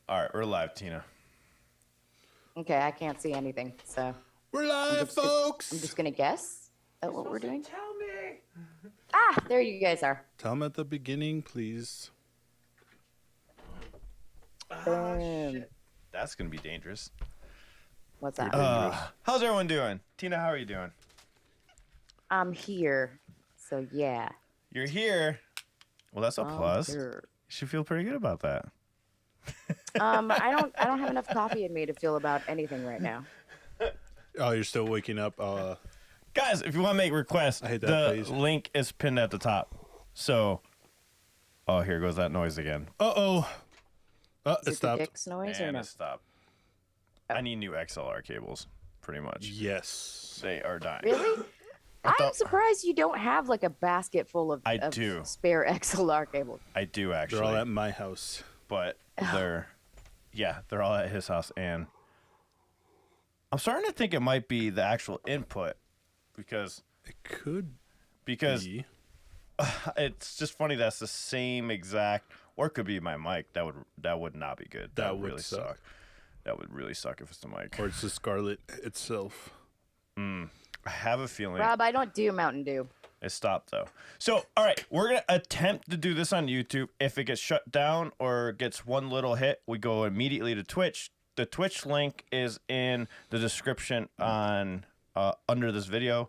All right, we're live, Tina. Okay, I can't see anything, so We're live, folks. I'm just gonna guess at what we're doing. Tell me. There you guys are. Tell them at the beginning, please. Boom. That's gonna be dangerous. What's that? How's everyone doing? Tina, how are you doing? I'm here, so yeah. You're here. Well, that's a plus. You Here. should feel pretty good about that. I don't have enough coffee in me to feel about anything right now. Oh, you're still waking up. Guys, if you want to make requests, I hate that the phrase. link is pinned at the top. So, here goes that noise again. Uh-oh. Is It it the stopped. Dick's noise or And no? it stopped. I need new XLR cables, pretty much. Yes. They are dying. Really? I'm surprised you don't have like a basket full of, I of do. spare XLR cables. I do actually. They're all at my house. But they're all at his house, and I'm starting to think it might be the actual input because It could be. It's just funny that's the same exact, or it could be my mic. That would not be good. That would would really suck. That would really suck if it's the mic. Or it's the Scarlet itself. I have a feeling Rob, I don't do Mountain Dew. it stopped though. So all right, we're gonna attempt to do this on YouTube. If it gets shut down or gets one little hit, we go immediately to Twitch. The Twitch link is in the description on under this video.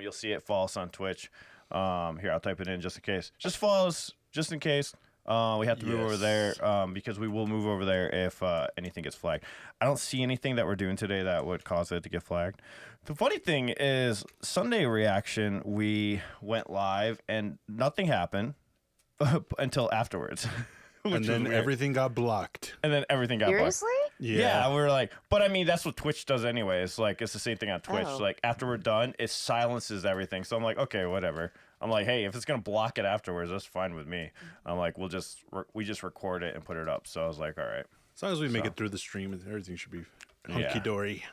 You'll see it. Follow us on Twitch. Here, I'll type it in just in case. Just follow us just in case. We have to move over there because we will move over there if anything gets flagged. I don't see anything that we're doing today that would cause it to get flagged. The funny thing is, Sunday Reaction, we went live and nothing happened until afterwards. And then everything got blocked. And then everything got blocked. Seriously? Yeah, we were like, but I mean, that's what Twitch does anyway. It's like, it's the same thing on Twitch. Oh. Like, after we're done, it silences everything. So I'm like, okay, whatever. I'm like, hey, if it's going to block it afterwards, that's fine with me. I'm like, we just record it and put it up. So I was like, all right. As long as we make it through the stream, everything should be hunky-dory.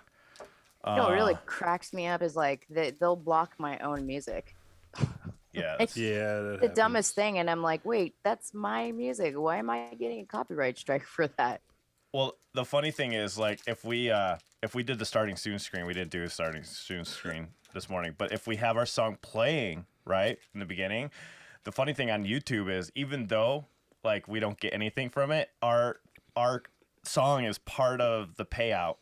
You know what really cracks me up is like they'll block my own music. Yeah. It's Yeah. the dumbest thing, and I'm like, wait, that's my music. Why am I getting a copyright strike for that? Well, the funny thing is, like, if we did the starting soon screen, we didn't do a starting soon screen this morning, but if we have our song playing right in the beginning, the funny thing on YouTube is, even though like we don't get anything from it, our song is part of the payout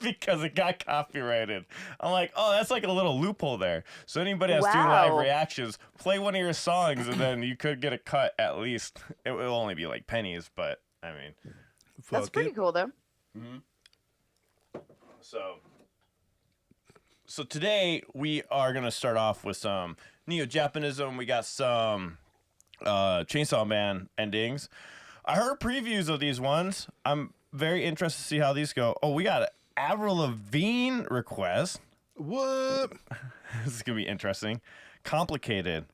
because it got copyrighted. I'm like, oh, that's like a little loophole there. So anybody that's doing live Wow. reactions, play one of your songs, and then you could get a cut at least. It will only be like pennies, but I mean. That's pretty cool, though. So today we are gonna start off with some Neo-Japonism. We got some Chainsaw Man endings. I heard previews of these ones. I'm very interested to see how these go. Oh, we got an Avril Lavigne request. What? This is gonna be interesting. Complicated.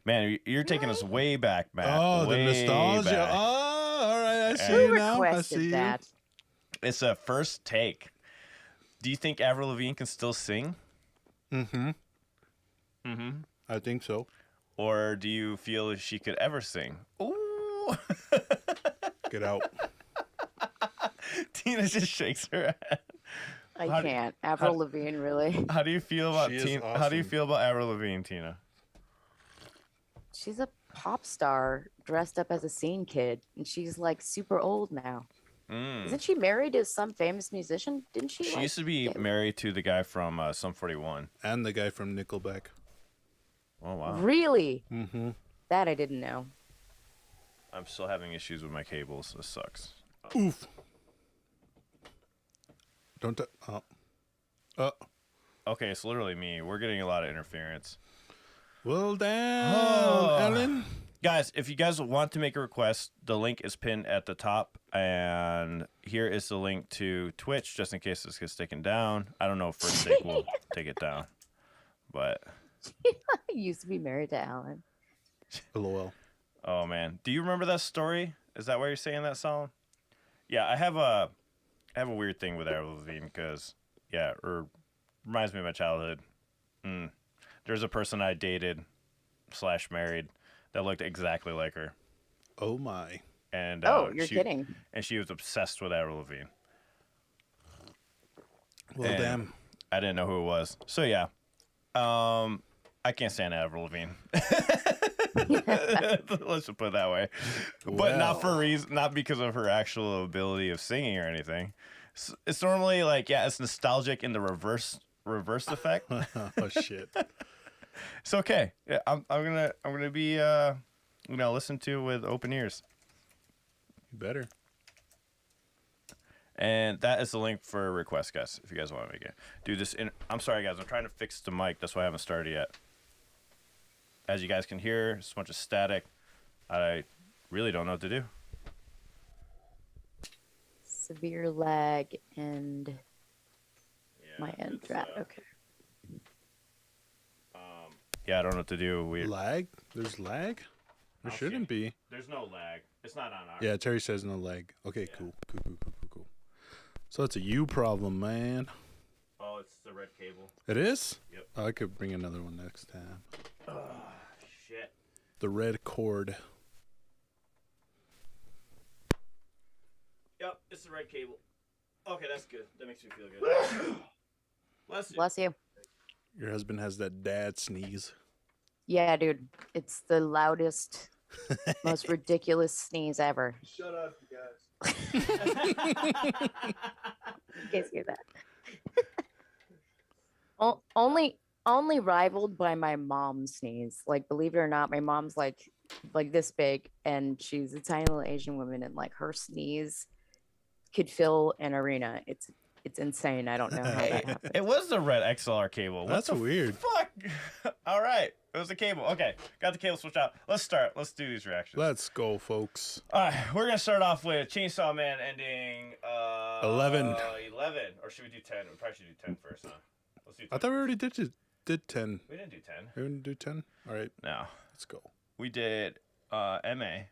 Man, you're taking us way back, Matt. Oh, the Way nostalgia. back. Oh, all right. I see Who you now. I requested see that? It's a first take. Do you think Avril Lavigne can still sing? you. I think so. Or do you feel she could ever sing? Ooh. Get out. Tina just shakes her head. I can't. Avril Lavigne, really? How do you feel about She is Tina? How do you awesome. feel about Avril Lavigne, Tina? She's a pop star dressed up as a scene kid, and she's like super old now. Isn't she married to some famous musician? Didn't she? She like, used to be get- married to the guy from Sum 41. And the guy from Nickelback. Oh wow! Really? That I didn't know. I'm still having issues with my cables. This sucks. Oof. Don't. Okay, it's literally me. We're getting a lot of interference. Well, damn, Oh. Ellen. Guys, if you guys want to make a request, the link is pinned at the top. And here is the link to Twitch, just in case this gets taken down. I don't know if First Take will take it down. But, I used to be married to Alan. LOL. oh man. Do you remember that story? Is that why you're saying that song? Yeah, I have a weird thing with Avril Lavigne because, yeah, reminds me of my childhood. There's a person I dated / married that looked exactly like her. Oh, my. and you're kidding. And she was obsessed with Avril Lavigne. Well, And damn. I didn't know who it was. So yeah, I can't stand Avril Lavigne. Let's just put it that way. But not for reason, not because of her actual ability of singing or anything. It's normally like, yeah, it's nostalgic in the reverse effect. Oh shit. It's okay. Yeah, I'm gonna be listen to with open ears. You better. And that is the link for a request, guys. If you guys want to make it, do this. I'm sorry, guys. I'm trying to fix the mic. That's why I haven't started yet. As you guys can hear, it's a bunch of static. I really don't know what to do. Severe lag and my end drat. Okay. Yeah, I don't know what to do. Lag? There's lag? There shouldn't be. There's no lag. It's not on our. Yeah, Terry says no lag. Okay, cool. So it's a you problem, man. Oh, it's the red cable. It is? Yep. Oh, I could bring another one next time. Shit. The red cord. Yep, it's the red cable. Okay, that's good. That makes me feel good. Bless you. Your husband has that dad sneeze. Yeah, dude. It's the loudest, most ridiculous sneeze ever. Shut up, you guys. In case you hear that. Only rivaled by my mom's sneeze. Like, believe it or not, my mom's like this big, and she's a tiny little Asian woman, and like her sneeze could fill an arena. It's insane. I don't know how that happened. It was the red XLR cable. What That's the weird. Fuck. All right. It was the cable. Okay. Got the cable switched out. Let's start. Let's do these reactions. Let's go, folks. All right. We're going to start off with Chainsaw Man ending 11. 11. Or should we do 10? We probably should do 10 first, huh? Let's do 10. I thought we already did 10. We didn't do 10. We didn't do 10? All right. No. Let's go. We did MA.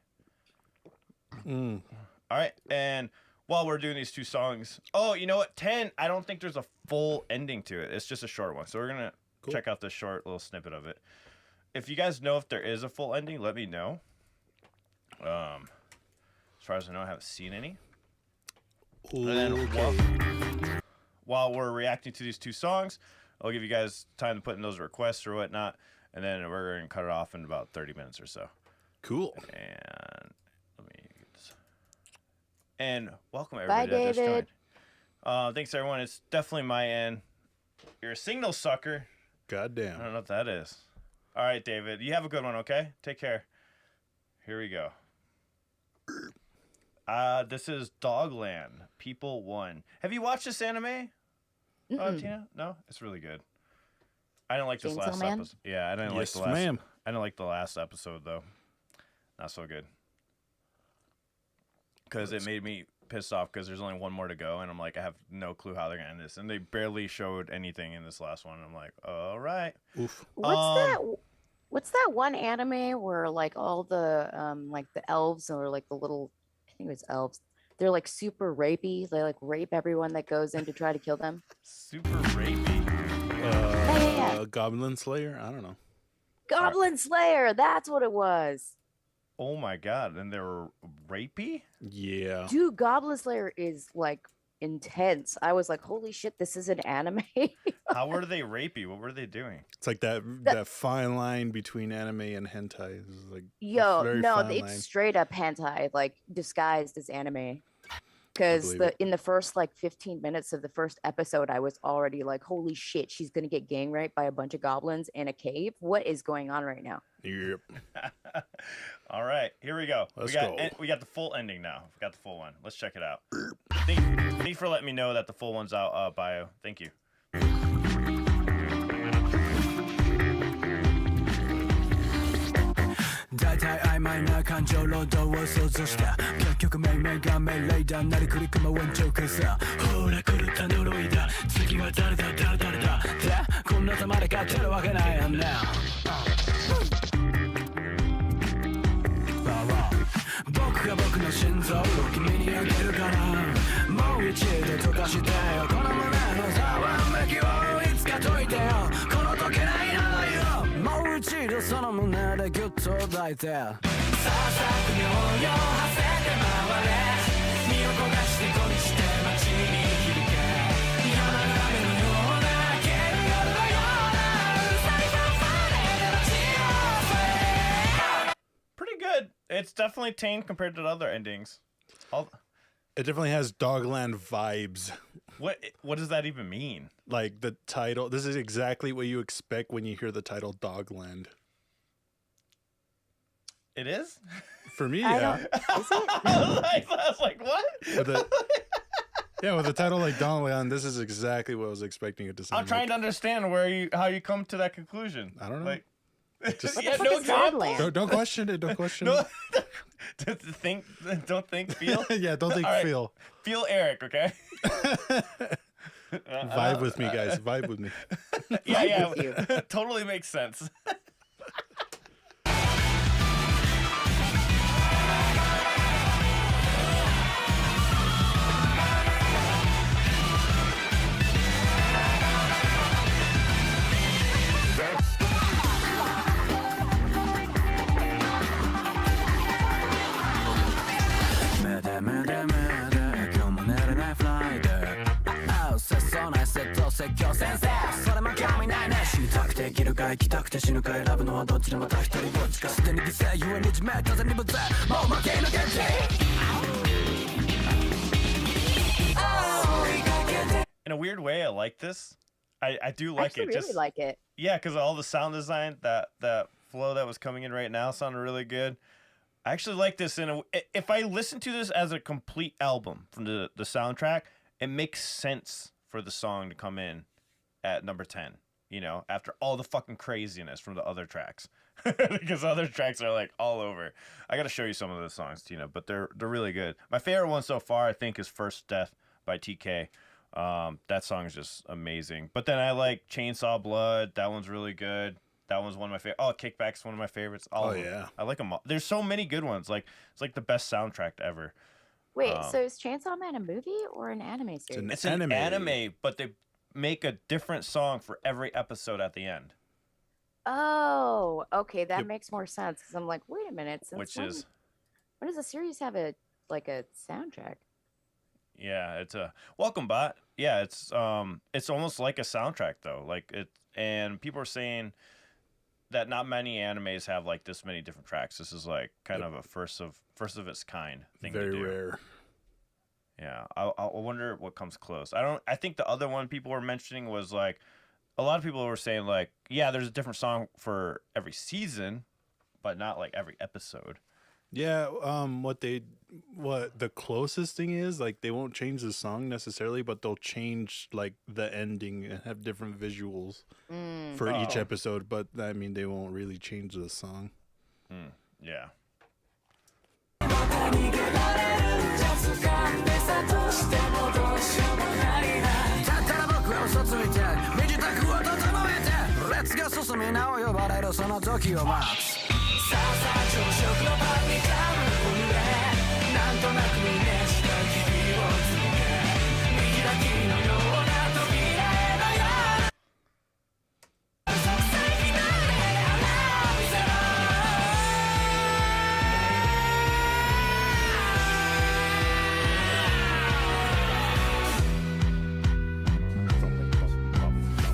Mm. All right. And while we're doing these two songs, oh, you know what? 10, I don't think there's a full ending to it. It's just a short one. So we're going to check out the short little snippet of it. If you guys know if there is a full ending, let me know. As far as I know, I haven't seen any. And then while we're reacting to these two songs, I'll give you guys time to put in those requests or whatnot. And then we're going to cut it off in about 30 minutes or so. Cool. And let me get this. And welcome everybody. Bye, that just David. joined. Thanks everyone. It's definitely my end. You're a signal sucker. Goddamn. I don't know what that is. All right, David. You have a good one, okay? Take care. Here we go. This is Dogland, People 1. Have you watched this anime? Tina? No? It's really good. I didn't like this Chainsaw last Man? episode. Yeah, I didn't like Yes, the last. ma'am. I didn't like the last episode though. Not so good. Because it made me pissed off because there's only one more to go, and I'm like, I have no clue how they're gonna end this, and they barely showed anything in this last one. I'm like, all right. Oof. What's that one anime where like all the like the elves or like the little, I think it was elves, they're like super rapey. They like rape everyone that goes in to try to kill them. Super rapey. Yeah. Goblin Slayer? I don't know. Goblin Slayer, that's what it was. Oh my god! And they were rapey. Yeah. Dude, Goblin Slayer is like intense. I was like, holy shit, this is an anime. How were they rapey? What were they doing? It's like that fine line between anime and hentai. It's like Yo, very no, fine it's line. straight up hentai, like disguised as anime. Because believe it. in the first like 15 minutes of the first episode, I was already like, holy shit, she's gonna get gang raped by a bunch of goblins in a cave. What is going on right now? Yep. All right, here we go. Let's go. go. We got the full ending now. We got the full one. Let's check it out. Thank you for letting me know that the full one's out, bio. Thank you. 大体曖昧な感情労働を想像した結局命名が命令だなりくりくまわんちょくさほら狂った呪いだ次は誰だってこんな玉で勝てるわけないやんな僕が僕の心臓を君にあげるからもう一度溶かしてよこの胸のざわめきをいつか解いてよこの解けない愛をもう一度その胸でギュッと抱いて Pretty good. It's definitely tame compared to the other endings. It definitely has Dogland vibes. What does that even mean? Like the title. This is exactly what you expect when you hear the title Dogland. It is? For me, I yeah. don't, is it? I was like, what? With a title like Dogland, this is exactly what I was expecting it to sound I'm trying like. to understand how you come to that conclusion. I don't know. Like, Just- yeah, What the no fuck is example. Dogland? Don't question it. Don't question No, don't think, feel. it. Yeah, don't think All right. feel. Feel Eric, okay? Vibe with me, guys. Vibe with me. Yeah, with you. totally makes sense. In a weird way, I like this. I do like Actually, it. really Just like it. yeah, because all the sound design, that flow that was coming in right now sounded really good. I actually like this. If I listen to this as a complete album from the soundtrack, it makes sense for the song to come in at number 10. You know, after all the fucking craziness from the other tracks, because other tracks are like all over. I got to show you some of the songs, Tina, but they're really good. My favorite one so far, I think, is "First Death" by TK. That song is just amazing. But then I like Chainsaw Blood. That one's really good. That one's one of my favorite. Oh, Kickback's one of my favorites. All of them. Yeah. I like them all. There's so many good ones. Like it's like the best soundtrack ever. Wait, so is Chainsaw Man a movie or an anime series? It's an anime, but they make a different song for every episode at the end. Oh, okay, that Yep. makes more sense. Because I'm like, wait a minute. Since Which when, is when does a series have a soundtrack? yeah, it's a welcome bot. Yeah, it's almost like a soundtrack though. Like it, and people are saying that not many animes have like this many different tracks. This is like kind of a first of its kind thing to Very do. rare. Yeah, I wonder what comes close. I think the other one people were mentioning was like a lot of people were saying like, yeah, there's a different song for every season, but not like every episode. Yeah, what the closest thing is, like, they won't change the song necessarily, but they'll change like the ending and have different visuals for each episode, but I mean they won't really change the song. Yeah.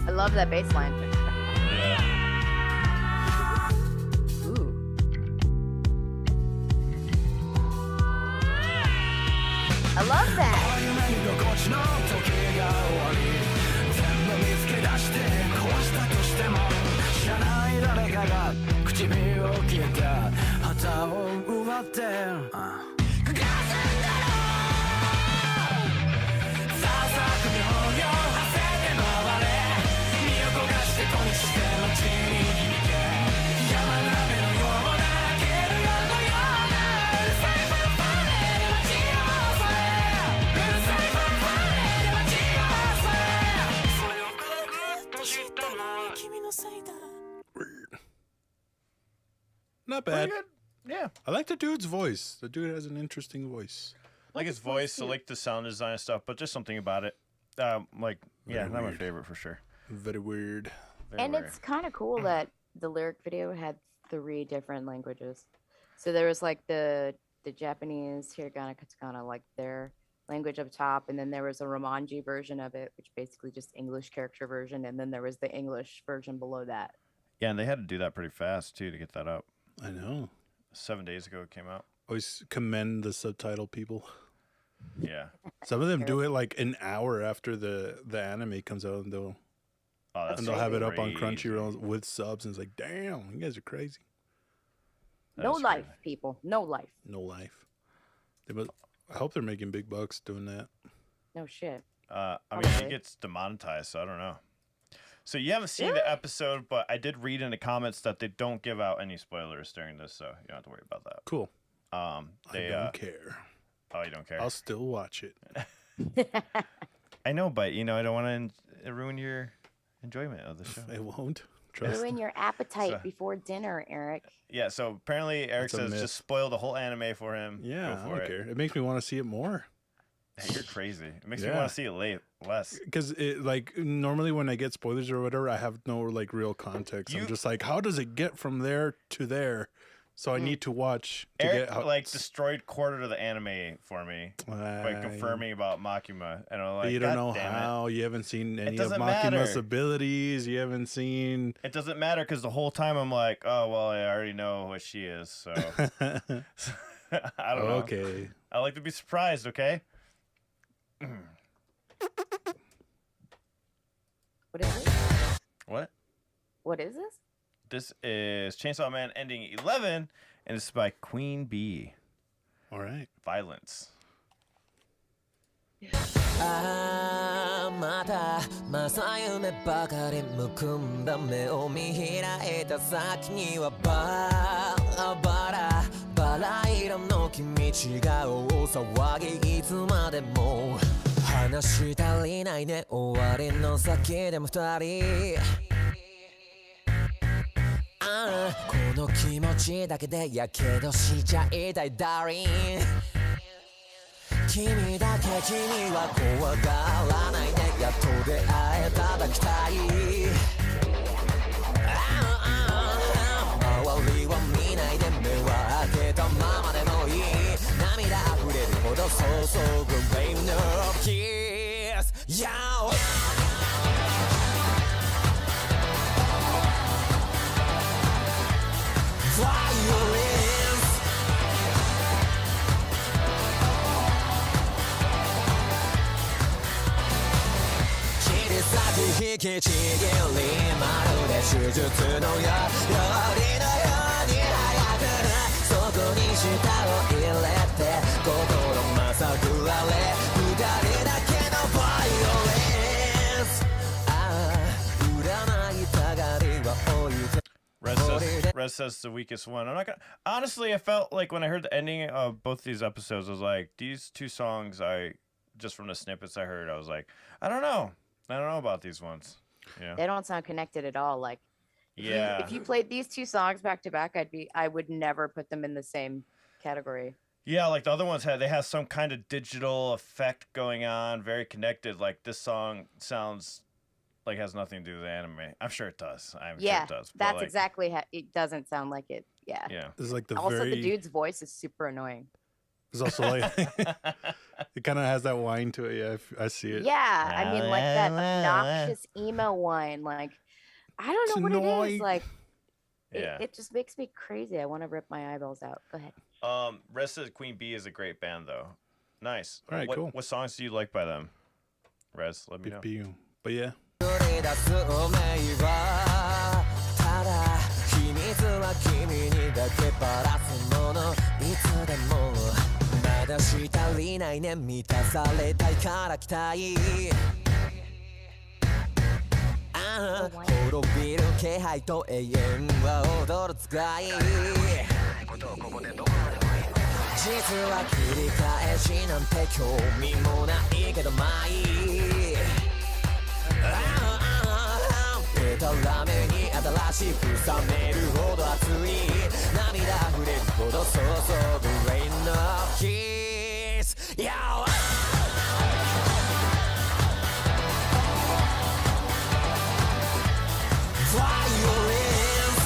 I love that bass line. Ooh. I love that. Not Pretty bad. good. Yeah. I like the dude's voice. The dude has an interesting voice. I like his voice, I like the sound design and stuff, but just something about it. Like, yeah, not my weird. favorite for sure. Very weird. Very And weird. it's kind of cool that the lyric video had 3 different languages. So there was like the Japanese hiragana, katakana, like their language up top, and then there was a Romanji version of it, which basically just English character version, and then there was the English version below that. Yeah, and they had to do that pretty fast too to get that up. I know. 7 days ago it came out. Always commend the subtitle people. Yeah. Some of them do it like an hour after the anime comes out, and they'll have it up on crazy. Crunchyroll with subs, and it's like, damn, you guys are crazy. That No is life, crazy. people. No life. No life. I hope they're making big bucks doing that. No shit. I mean, Probably. it gets demonetized, so I don't know. So you haven't seen Really? the episode, but I did read in the comments that they don't give out any spoilers during this, so you don't have to worry about that. Cool. They I don't care. Oh, you don't care? I'll still watch it. I know, but I don't want to ruin your enjoyment of the show. It won't. Trust. Ruin your appetite So- before dinner, Eric. Yeah, so apparently Eric That's a says myth. just spoil the whole anime for him. Yeah, Go I for don't it. care. It makes me want to see it more. Hey, you're crazy. It makes me Yeah. want to see it less. Because like normally when I get spoilers or whatever, I have no like real context. I'm just like, how does it get from there to there? So I need to watch to Eric get how destroyed quarter of the anime for me by confirming about Makima, and I'm like, you don't God know damn it. how. You haven't seen any of doesn't Makima's matter. abilities. You haven't seen. It doesn't matter because the whole time I'm like, oh well, I already know what she is, so I don't know. Okay. I like to be surprised. Okay. What is this? What? What is this? This is Chainsaw Man ending 11, and this is by Queen Bee. All right. Violence. ああまた正夢ばかりむくんだ目を見開いた先にはバラ色の君違う大騒ぎいつまでも話足りないね終わりの先でも二人この気持ちだけでやけどしちゃいたいダーリン君だけ君は怖がらないでやっと出会えただきたい周りは見ないで目は開けたままでもいい涙溢れるほど注ぐ Rain of Kiss Yeah Violence切り裂く引きちぎりまるで手術のようにのように早くそこに舌を入れて心まさぐられ二人だけの Violence 占いたがりは置いてRed says the weakest one. I'm not gonna. Honestly, I felt like when I heard the ending of both these episodes, I was like, these two songs. Just from the snippets I heard, I was like, I don't know about these ones. Yeah. They don't sound connected at all. Like, Yeah. if you played these two songs back to back, I would never put them in the same category. Yeah, like the other ones they have some kind of digital effect going on, very connected. Like this song sounds like has nothing to do with the anime. I'm sure it does. I'm sure it does. But That's like, exactly how it doesn't sound like it. Yeah. Yeah. It's like the Also, very. the dude's voice is super annoying. It's also like it kind of has that whine to it. Yeah, I see it. Yeah, I mean, like that obnoxious emo whine. Like, I don't know It's what it annoying. is. Like, Yeah. it just makes me crazy. I want to rip my eyeballs out. Go ahead. Rest of Queen Bee is a great band though. Nice. All right, what, cool. What songs do you like by them? Res, let me know. But yeah. 繰り出す運命はただ秘密は君にだけばらすものいつでもまだし足りないね満たされたいから来たい滅びる気配と永遠は踊る使い実は繰り返しなんて興味もないけどまあいいでたらめに新しく冷めるほど熱い涙溢れるほど注ぐ Rain of Kiss Yeah Violence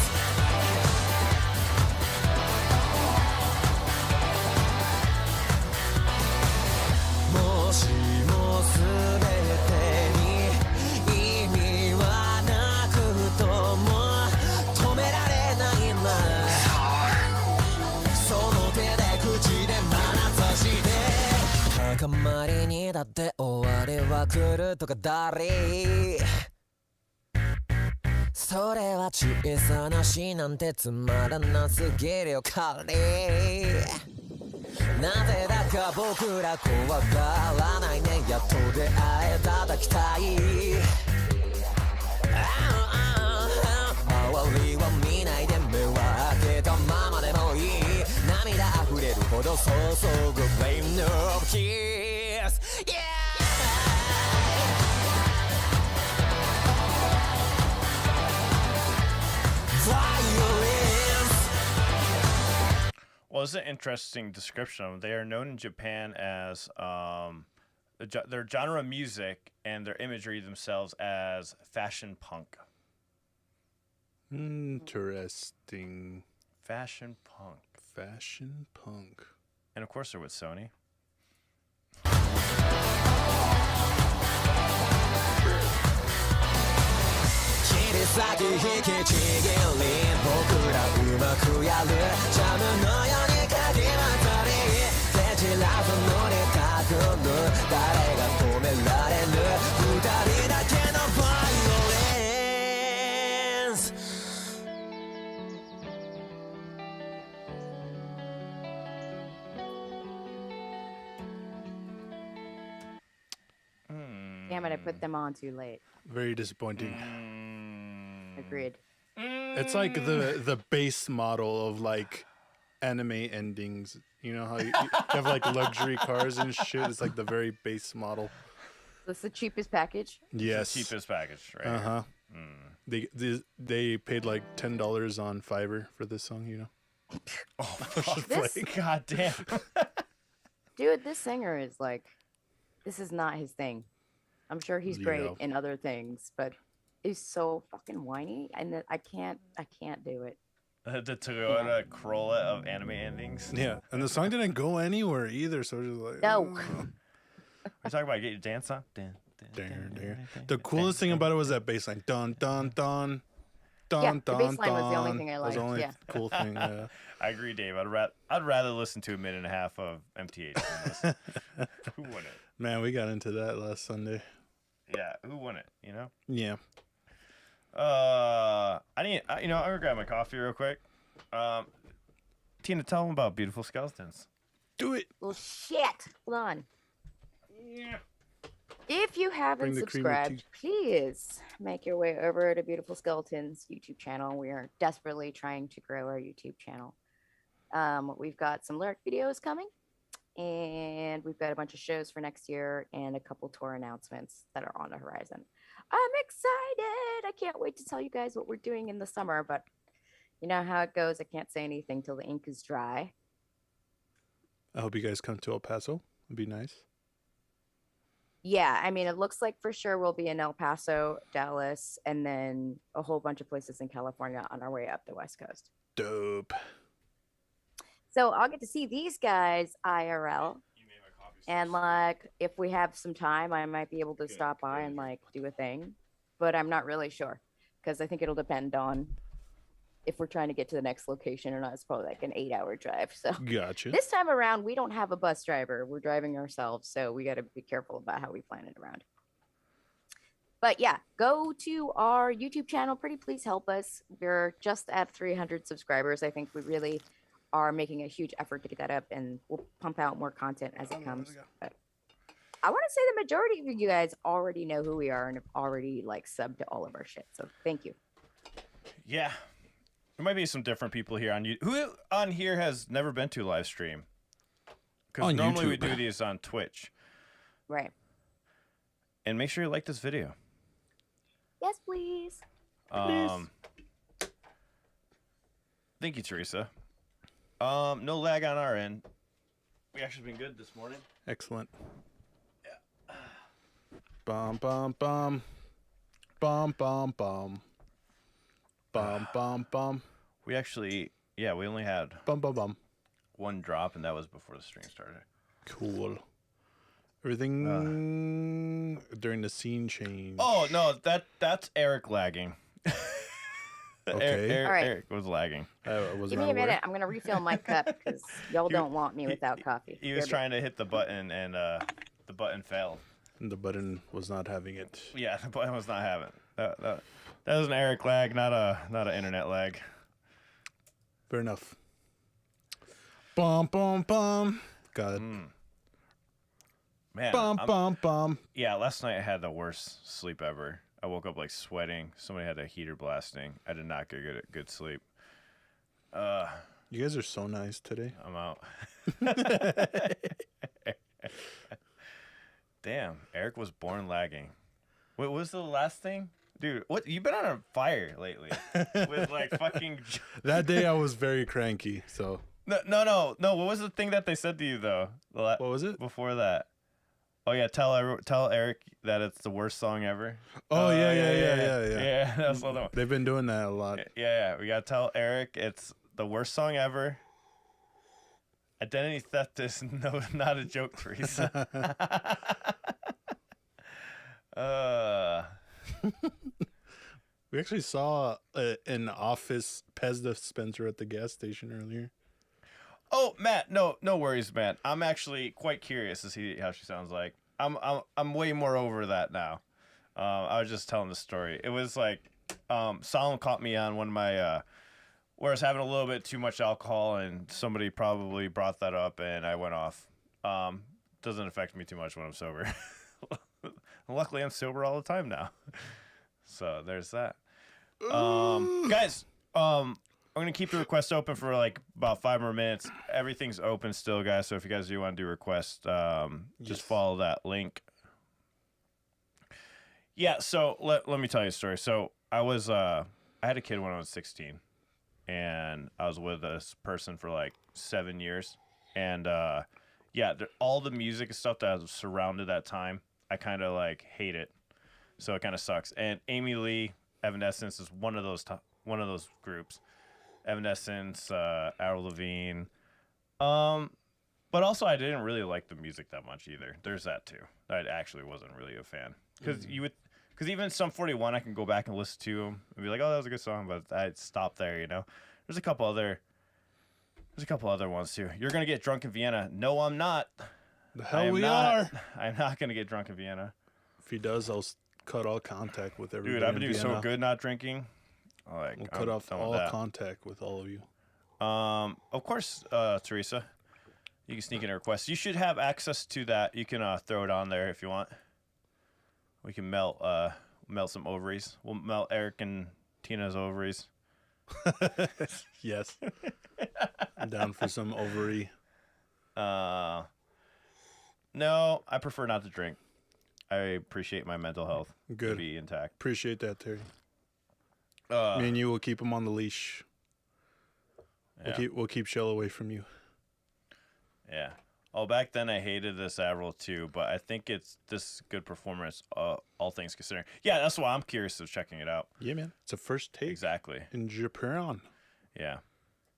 かまりにだって終わりは来るとかだりそれは小さな死なんてつまらなすぎるよカリなぜだか僕ら怖がらないねやっと出会えただきたい周りは見ないで目は開けたままでもいい涙溢れるほど注ぐ Flame of Kiss Yeah Well, it's an interesting description of them. They are known in Japan as their genre of music and their imagery themselves as fashion punk. Interesting. Fashion punk. Fashion punk. And of course they're with Sony. Damn it, I put them on too late. Very disappointing. Agreed. It's like the base model of like anime endings. You know how you have like luxury cars and shit. It's like the very base model. That's the cheapest package. Yes. The cheapest package, right? Uh-huh. They paid like $10 on Fiverr for this song, you know? Oh, fuck. This, God damn. dude, this singer is like, this is not his thing. I'm sure he's great Yeah. in other things, but he's so fucking whiny, and I can't do it. The Toyota Corolla of anime endings. Yeah. And the song didn't go anywhere either, so it's just like... No. We're talking about get your dance on. The coolest thing about it was that bass line. Dun, dun, dun. Dun, Yeah, the dun, bass line was the only dun. thing I That was the liked, only yeah. cool thing, yeah. I agree, Dave. I'd rather listen to a minute and a half of MTH than this. Who won it? Man, we got into that last Sunday. Yeah, who won it? You know. Yeah. I'm gonna grab my coffee real quick. Tina, tell them about Beautiful Skeletons. Do it. Well, shit. Hold on. Yeah. If you haven't Bring the creamy subscribed, please make your way over to Beautiful Skeletons YouTube channel. We are desperately trying to grow our YouTube channel. We've got some lyric videos coming, and we've got a bunch of shows for next year and a couple tour announcements that are on the horizon. I'm excited. I can't wait to tell you guys what we're doing in the summer, but you know how it goes. I can't say anything till the ink is dry. I hope you guys come to El Paso. It'd be nice. Yeah, I mean, it looks like for sure we'll be in El Paso, Dallas, and then a whole bunch of places in California on our way up the West Coast. Dope. So I'll get to see these guys IRL. And like, if we have some time, I might be able to stop by and like do a thing, but I'm not really sure because I think it'll depend on if we're trying to get to the next location or not. It's probably like an 8-hour drive. So Gotcha. this time around, we don't have a bus driver. We're driving ourselves. So we got to be careful about how we plan it around. But yeah, go to our YouTube channel. Pretty please help us. We're just at 300 subscribers. I think we really are making a huge effort to get that up, and we'll pump out more content as it comes. But I want to say the majority of you guys already know who we are and have already like subbed to all of our shit. So thank you. Yeah. There might be some different people here on YouTube. Who on here has never been to a live stream? Because On normally we YouTube. do these on Twitch. Right. And make sure you like this video. Yes, please. Thank you, Teresa. No lag on our end. We actually been good this morning. Excellent. Yeah. Bum, bum, bum. Bum, bum, bum. Bum, bum, bum. We actually, we only had Bum, bum, bum. one drop, and that was before the stream started. Cool. Everything during the scene change. Oh, no, that's Eric lagging. Okay. Eric, All right. Eric was lagging. I was Give not me a aware. minute. I'm gonna refill my cup because y'all don't want me without coffee. He was trying to hit the button, and the button failed. And the button was not having it. Yeah, the button was not having. That was an Eric lag, not an internet lag. Fair enough. Bum bum bum. Got it. Man, Bum bum bum. yeah. Last night I had the worst sleep ever. I woke up like sweating. Somebody had a heater blasting. I did not get good sleep. You guys are so nice today. I'm out. Damn, Eric was born lagging. What was the last thing? Dude, what you've been on a fire lately with like fucking That day I was very cranky. So No. What was the thing that they said to you though? what was it? Before that? Oh yeah, tell Eric that it's the worst song ever. Oh yeah. Yeah, that's the one. They've been doing that a lot. Yeah. We gotta tell Eric it's the worst song ever. Identity theft is not a joke, Teresa. We actually saw an office Pez dispenser at the gas station earlier. Oh, Matt, no worries, Matt. I'm actually quite curious to see how she sounds like. I'm way more over that now. I was just telling the story. It was like Solomon caught me on one of my where I was having a little bit too much alcohol, and somebody probably brought that up, and I went off. Doesn't affect me too much when I'm sober. Luckily, I'm sober all the time now. So there's that. Guys, I'm gonna keep the request open for like about 5 more minutes. Everything's open still, guys. So if you guys do want to do requests, just follow that link. Yeah. So let me tell you a story. So I had a kid when I was 16, and I was with this person for like 7 years, and all the music and stuff that was surrounded that time, I kind of like hate it. So it kind of sucks. And Amy Lee, Evanescence is one of those groups. Evanescence, Avril Lavigne. But also I didn't really like the music that much either. There's that too. I actually wasn't really a fan. Because even Sum 41 I can go back and listen to them and be like, oh, that was a good song, but I'd stop there, you know. There's a couple other ones too. You're gonna get drunk in Vienna. No, I'm not. The hell we are. I'm not gonna get drunk in Vienna. If he does, I'll cut all contact with everybody. Dude, I've been in doing so Vienna. good not drinking. Like, We'll cut off all contact with all of you. Of course, Teresa, you can sneak in a request. You should have access to that. You can throw it on there if you want. We can melt some ovaries. We'll melt Eric and Tina's ovaries. Yes. I'm down for some ovary. No, I prefer not to drink. I appreciate my mental health Good. to be intact. Appreciate that, Terry. Me and you will keep him on the leash. Yeah. We'll keep Shell away from you. Yeah. Oh, back then I hated this Avril too, but I think it's this good performance, all things considering. Yeah, that's why I'm curious of checking it out. Yeah, man. It's a first take. Exactly. In Japan. Yeah.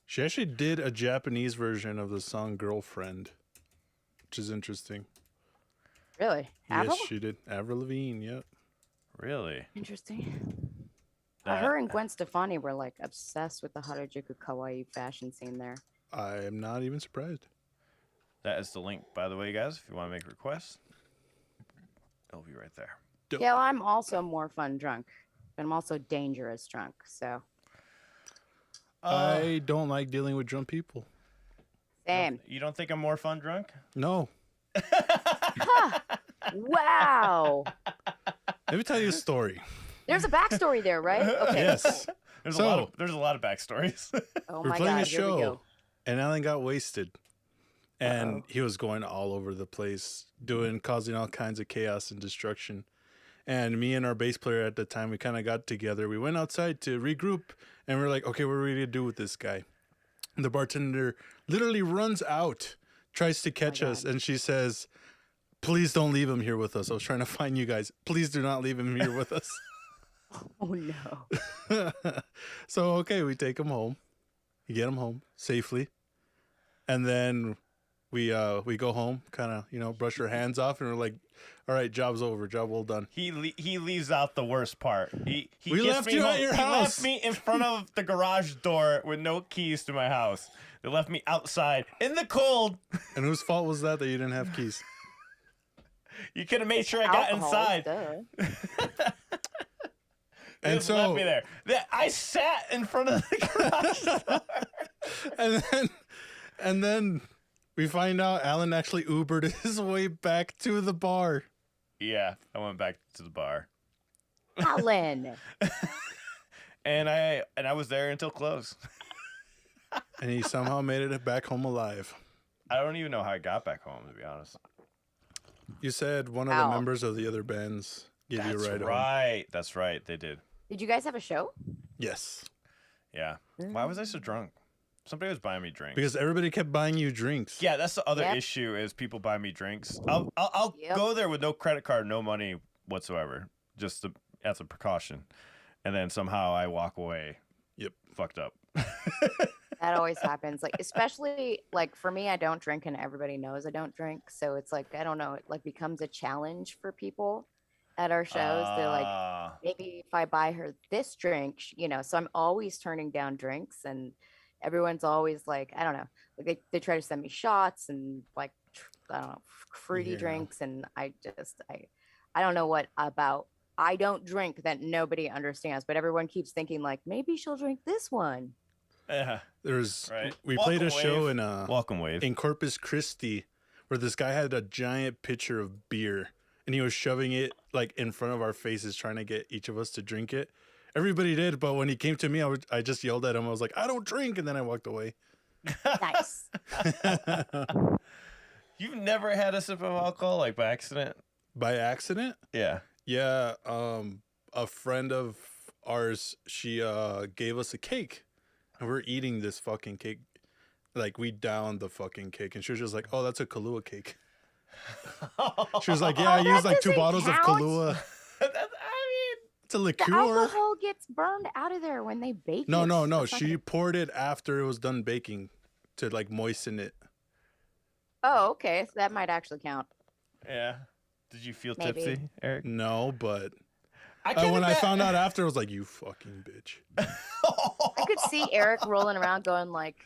She actually did a Japanese version of the song Girlfriend, which is interesting. Really? Avril? Yes, she did. Avril Lavigne, yep. Really? Interesting. Her and Gwen Stefani were like obsessed with the Harajuku kawaii fashion scene there. I am not even surprised. That is the link, by the way, guys. If you want to make requests, it'll be right there. Yeah, well, I'm also more fun drunk, but I'm also dangerous drunk. So I don't like dealing with drunk people. same. You don't think I'm more fun drunk? No. Wow. Let me tell you a story. There's a backstory there, right? Okay. Yes. There's So- a lot of backstories. Oh We're my playing God. a Here we show, go. and Alan got wasted. And he was going all over the place, causing all kinds of chaos and destruction. And me and our bass player at the time, we kind of got together. We went outside to regroup, and we're like, okay, what are we going to do with this guy? And the bartender literally runs out, tries to catch us, and she says, please don't leave him here with us. I was trying to find you guys. Please do not leave him here with us. Oh no. So, okay, we take him home. You get him home safely. And then we go home, kind of, you know, brush our hands off, and we're like, all right, job's over, job well done. He leaves out the worst part. He We gets left me you home. at your He house. left me in front of the garage door with no keys to my house. They left me outside in the cold. And whose fault was that you didn't have keys? You could have made sure I got Alcohol, inside. duh. They And just left so, me there. I sat in front of the garage door. and then we find out Alan actually Ubered his way back to the bar. Yeah, I went back to the bar, Alan. and I was there until close. And he somehow made it back home alive. I don't even know how I got back home, to be honest. You said one of the Ow. members of the other bands gave you a That's ride home. right. That's right. They did. Did you guys have a show? Yes. Yeah. Why was I so drunk? Somebody was buying me drinks. Because everybody kept buying you drinks. Yeah, that's the other Yep. issue is people buy me drinks. I'll Yep. go there with no credit card, no money whatsoever, just as a precaution, and then somehow I walk away. Yep. Fucked up. That always happens. Like, especially like for me, I don't drink and everybody knows I don't drink. So it's like, I don't know, it like becomes a challenge for people at our shows. They're like, Ah. maybe if I buy her this drink, you know, so I'm always turning down drinks and everyone's always like, I don't know, like they try to send me shots and like, I don't know, fruity Yeah. drinks. And I don't know what about, I don't drink that nobody understands, but everyone keeps thinking like, maybe she'll drink this one. Yeah. There's Right. we played a Welcome, show Wave. in Welcome, Wave. in Corpus Christi where this guy had a giant pitcher of beer and he was shoving it like in front of our faces trying to get each of us to drink it. Everybody did, but when he came to me, I just yelled at him. I was like, I don't drink, and then I walked away. Nice. You've never had a sip of alcohol like by accident? By accident? Yeah. Yeah, a friend of ours, she gave us a cake, and we're eating this fucking cake. Like, we downed the fucking cake, and she was just like, "Oh, that's a Kahlua cake." She was like, "Yeah, I Oh, used that like 2 doesn't bottles of count. Kahlua. It's a The liqueur." alcohol gets burned out of there when they bake No, it. no, no. That's not She gonna- poured it after it was done baking to like moisten it. Oh, okay. So that might actually count. Yeah. Did you feel Maybe. tipsy, Eric? No, but I when I found out after, I was like, "You fucking bitch." I could see Eric rolling around going like,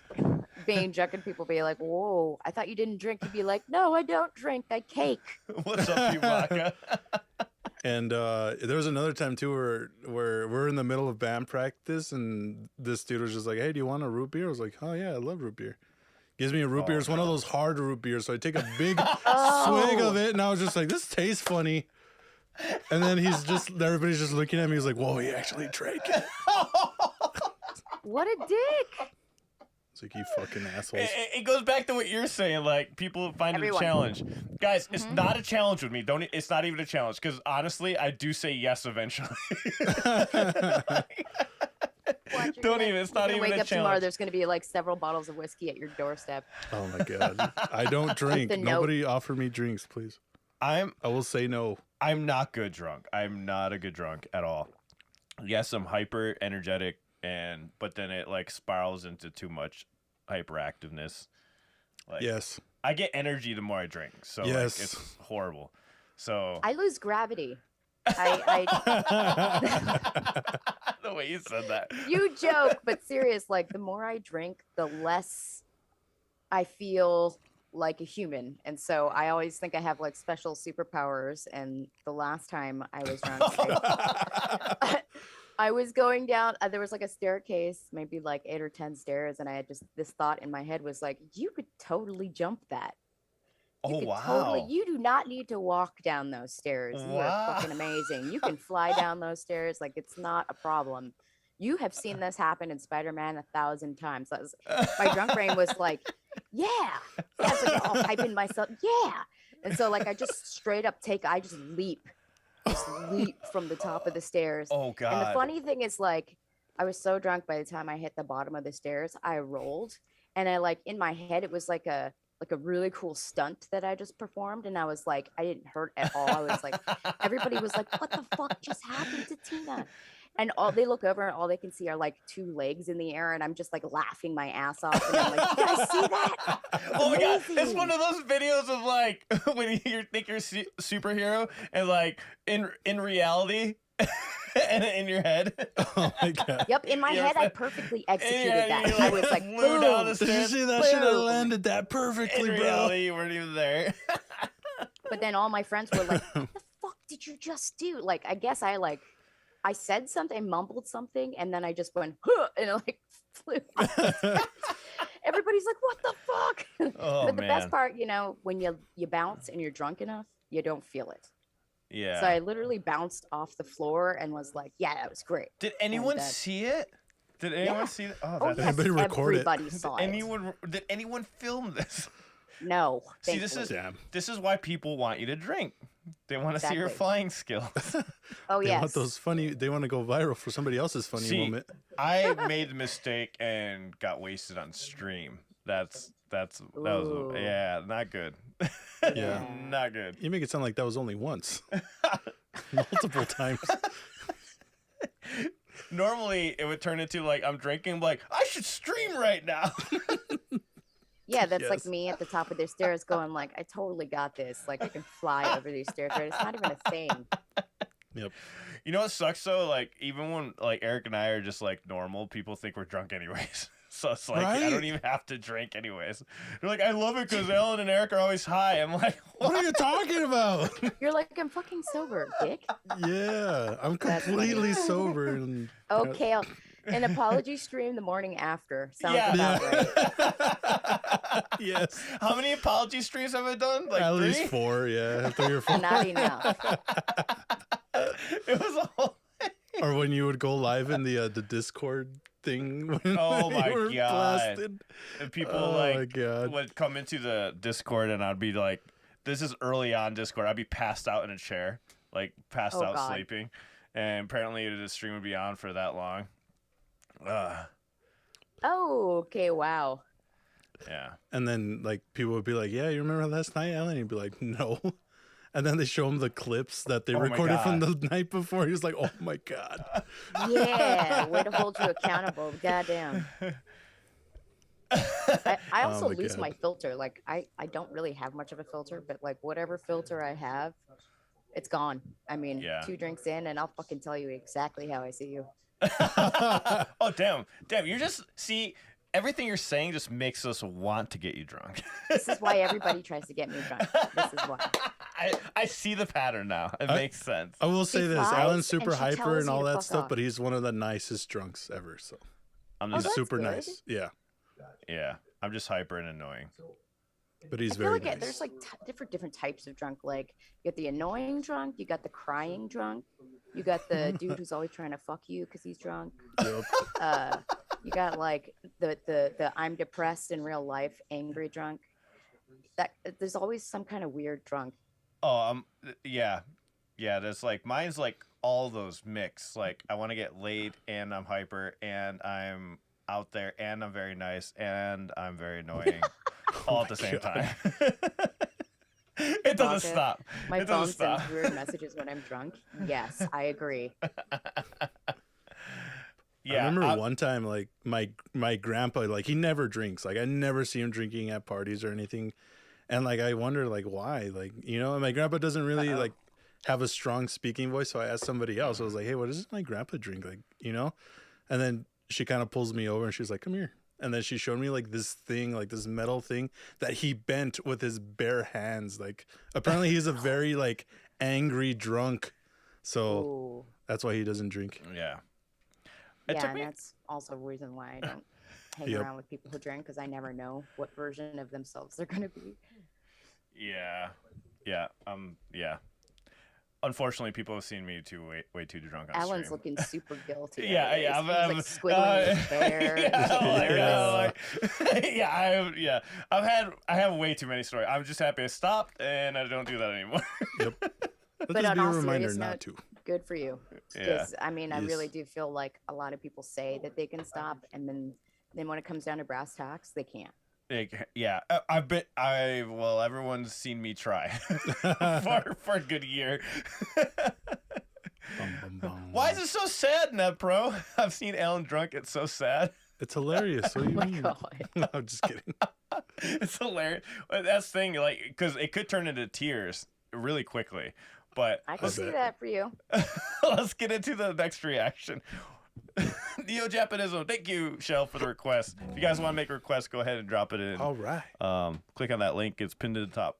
being drunk and people be like, "Whoa, I thought you didn't drink." He'd be like, "No, I don't drink. I cake." What's up, Chewbacca? And there was another time too where we're in the middle of band practice, and this dude was just like, "Hey, do you want a root beer?" I was like, "Oh yeah, I love root beer." Gives me a root beer. It's one of those hard root beers, so I take a big swig of it, and I was just like, "This tastes funny." And then everybody's just looking at me. He's like, "Whoa, he actually drank it." What a dick. It's like, "You fucking assholes." It goes back to what you're saying. Like people find Everyone. it a challenge, guys. It's not a challenge with me. Don't. It's not even a challenge because honestly, I do say yes eventually. Watch, you're Don't gonna- even. It's you're not gonna even wake a up tomorrow. challenge. There's gonna be like several bottles of whiskey at your doorstep. Oh my god, I don't drink. the note. Nobody offer me drinks, please. I will say no. I'm not good drunk. I'm not a good drunk at all. Yes, I'm hyper energetic, but then it like spirals into too much hyperactiveness. Like, Yes. I get energy the more I drink, so Yes. like, it's horrible. So I lose gravity. the way you said that, You joke, but serious. Like the more I drink, the less I feel like a human, and so I always think I have like special superpowers. And the last time I was drunk, I was going down. There was like a staircase, maybe like 8 or 10 stairs, and I had just this thought in my head was like, you could totally jump that. You oh could wow, Totally, you do not need to walk down those stairs. You are fucking amazing. You can fly down those stairs like it's not a problem. You have seen this happen in Spider-Man 1,000 times. That was, my drunk brain was like, yeah. I was like all hyping myself, yeah. And so like I just straight up I just leap from the top of the stairs. oh god. And the funny thing is, like, I was so drunk by the time I hit the bottom of the stairs, I rolled, and I like in my head it was like a really cool stunt that I just performed, and I was like, I didn't hurt at all. I was like, everybody was like, what the fuck just happened to Tina? And all they look over and all they can see are like 2 legs in the air, and I'm just like laughing my ass off. And I'm like, you guys see that? Oh my god, it's Amazing. one of those videos of like when you think you're superhero and like in reality and in your head. Oh my god. Yep, in my You're head, I like- perfectly executed Yeah, that. you, I was like, flew down the boom. Did you stairs. see that shit? I Boom. landed that In perfectly, bro. reality, you weren't even there. But then all my friends were like, what the fuck did you just do? Like, I guess I said something, mumbled something, and then I just went, huh, and it like flew off the stairs. Everybody's like, what the fuck? Oh But the man. best part, you know, when you bounce and you're drunk enough, you don't feel it. Yeah. So I literally bounced off the floor and was like, yeah, that was great. Did anyone that- see it? Did anyone Yeah. see it? Oh, that's yes, Anybody record it? everybody saw it. Did anyone film this? No. See, this thankfully. Damn. This is why people want you to drink. They want to see your Exactly. flying skills. Oh, They yes. want those funny. They want to go viral for somebody else's funny See, moment. I made the mistake and got wasted on stream. That was Ooh. yeah, not good. Yeah. Not good. You make it sound like that was only once, multiple times. Normally it would turn into like I'm drinking, like I should stream right now. Yeah, that's Yes. like me at the top of the stairs going like, I totally got this. Like I can fly over these stairs, right? It's not even a thing. Yep. You know what sucks though? Like even when like Eric and I are just like normal, people think we're drunk anyways. So it's like I Right? don't even have to drink anyways. They're like, I love it because Ellen and Eric are always high. I'm like, What are you talking about? You're like, I'm fucking sober, dick. Yeah, I'm That's funny. completely sober and Okay, an apology stream the morning after. Sounds Yeah. about right. yes, How many apology streams have I done? Like at 3? least 4. Yeah, 3 or 4. Not enough. It was a whole. Or when you would go live in the Discord thing. When Oh you my were God. blasted. And people Oh my like God. would come into the Discord and I'd be like, this is early on Discord. I'd be passed out in a chair, like passed Oh, out God. sleeping. And apparently the stream would be on for that long. Oh, okay, wow. Yeah. And then like people would be like, "Yeah, you remember last night, Alan?" He'd be like, "No." And then they show him the clips that they Oh my recorded from God. the night before. He was like, "Oh my god." Yeah, way to hold you accountable. Goddamn. I also my lose God. my filter. Like I don't really have much of a filter, but like whatever filter I have, it's gone. I mean, Yeah. 2 drinks in and I'll fucking tell you exactly how I see you. Oh damn. You're just see everything you're saying just makes us want to get you drunk. This is why everybody tries to get me drunk. This is why. I see the pattern now. It I- makes sense. I will say She this: flies Alan's super and she hyper tells and you all to that fuck stuff, off. but he's one of the nicest drunks ever. So I'm Oh, he's just that's super good. nice. Yeah, yeah. I'm just hyper and annoying. but he's I feel very like nice. there's like different types of drunk. Like you got the annoying drunk, you got the crying drunk, you got the dude who's always trying to fuck you because he's drunk. Yup. You got like the I'm depressed in real life, angry drunk. That there's always some kind of weird drunk. Oh, yeah. There's like mine's like all those mix. Like I want to get laid and I'm hyper and I'm out there and I'm very nice and I'm very annoying all at the same time. It doesn't Rocket. stop. My It phone doesn't stop. sends weird messages when I'm drunk. Yes, I agree. Yeah. I remember one time, like my grandpa, like he never drinks. Like I never see him drinking at parties or anything, and like I wonder, like why, like and my grandpa doesn't really like have a strong speaking voice. So I asked somebody else. I was like, hey, what does my grandpa drink? Like and then she kind of pulls me over and she's like, come here. And then she showed me like this thing, like this metal thing that he bent with his bare hands. Like apparently he's a very like angry drunk, so Ooh. that's why he doesn't drink. Yeah. It Yeah, took and me. that's also a reason why I don't hang Yep. around with people who drink because I never know what version of themselves they're gonna be. Yeah. Yeah. Unfortunately, people have seen me way too drunk on Alan's stream. looking super guilty. Yeah, nowadays. yeah. He's, like squiggling his hair. I have way too many stories. I'm just happy I stopped and I don't do that anymore. Yep. Let But this on be a all reminder serious not note, to. Good for you. Yeah. Because I mean, I Yes. really do feel like a lot of people say that they can stop, and then when it comes down to brass tacks, they can't. Yeah, well, everyone's seen me try for a good year. Bum, bum, bum. Why is it so sad, Net Pro? I've seen Alan drunk. It's so sad. It's hilarious. What do you Oh my mean? God. No, I'm just kidding. It's hilarious. That's the thing, like, because it could turn into tears really quickly. But I can see that for you. let's get into the next reaction. Neo-Japonism. Thank you, Shell, for the request. If you guys want to make a request, go ahead and drop it in. All right. Click on that link. It's pinned to the top.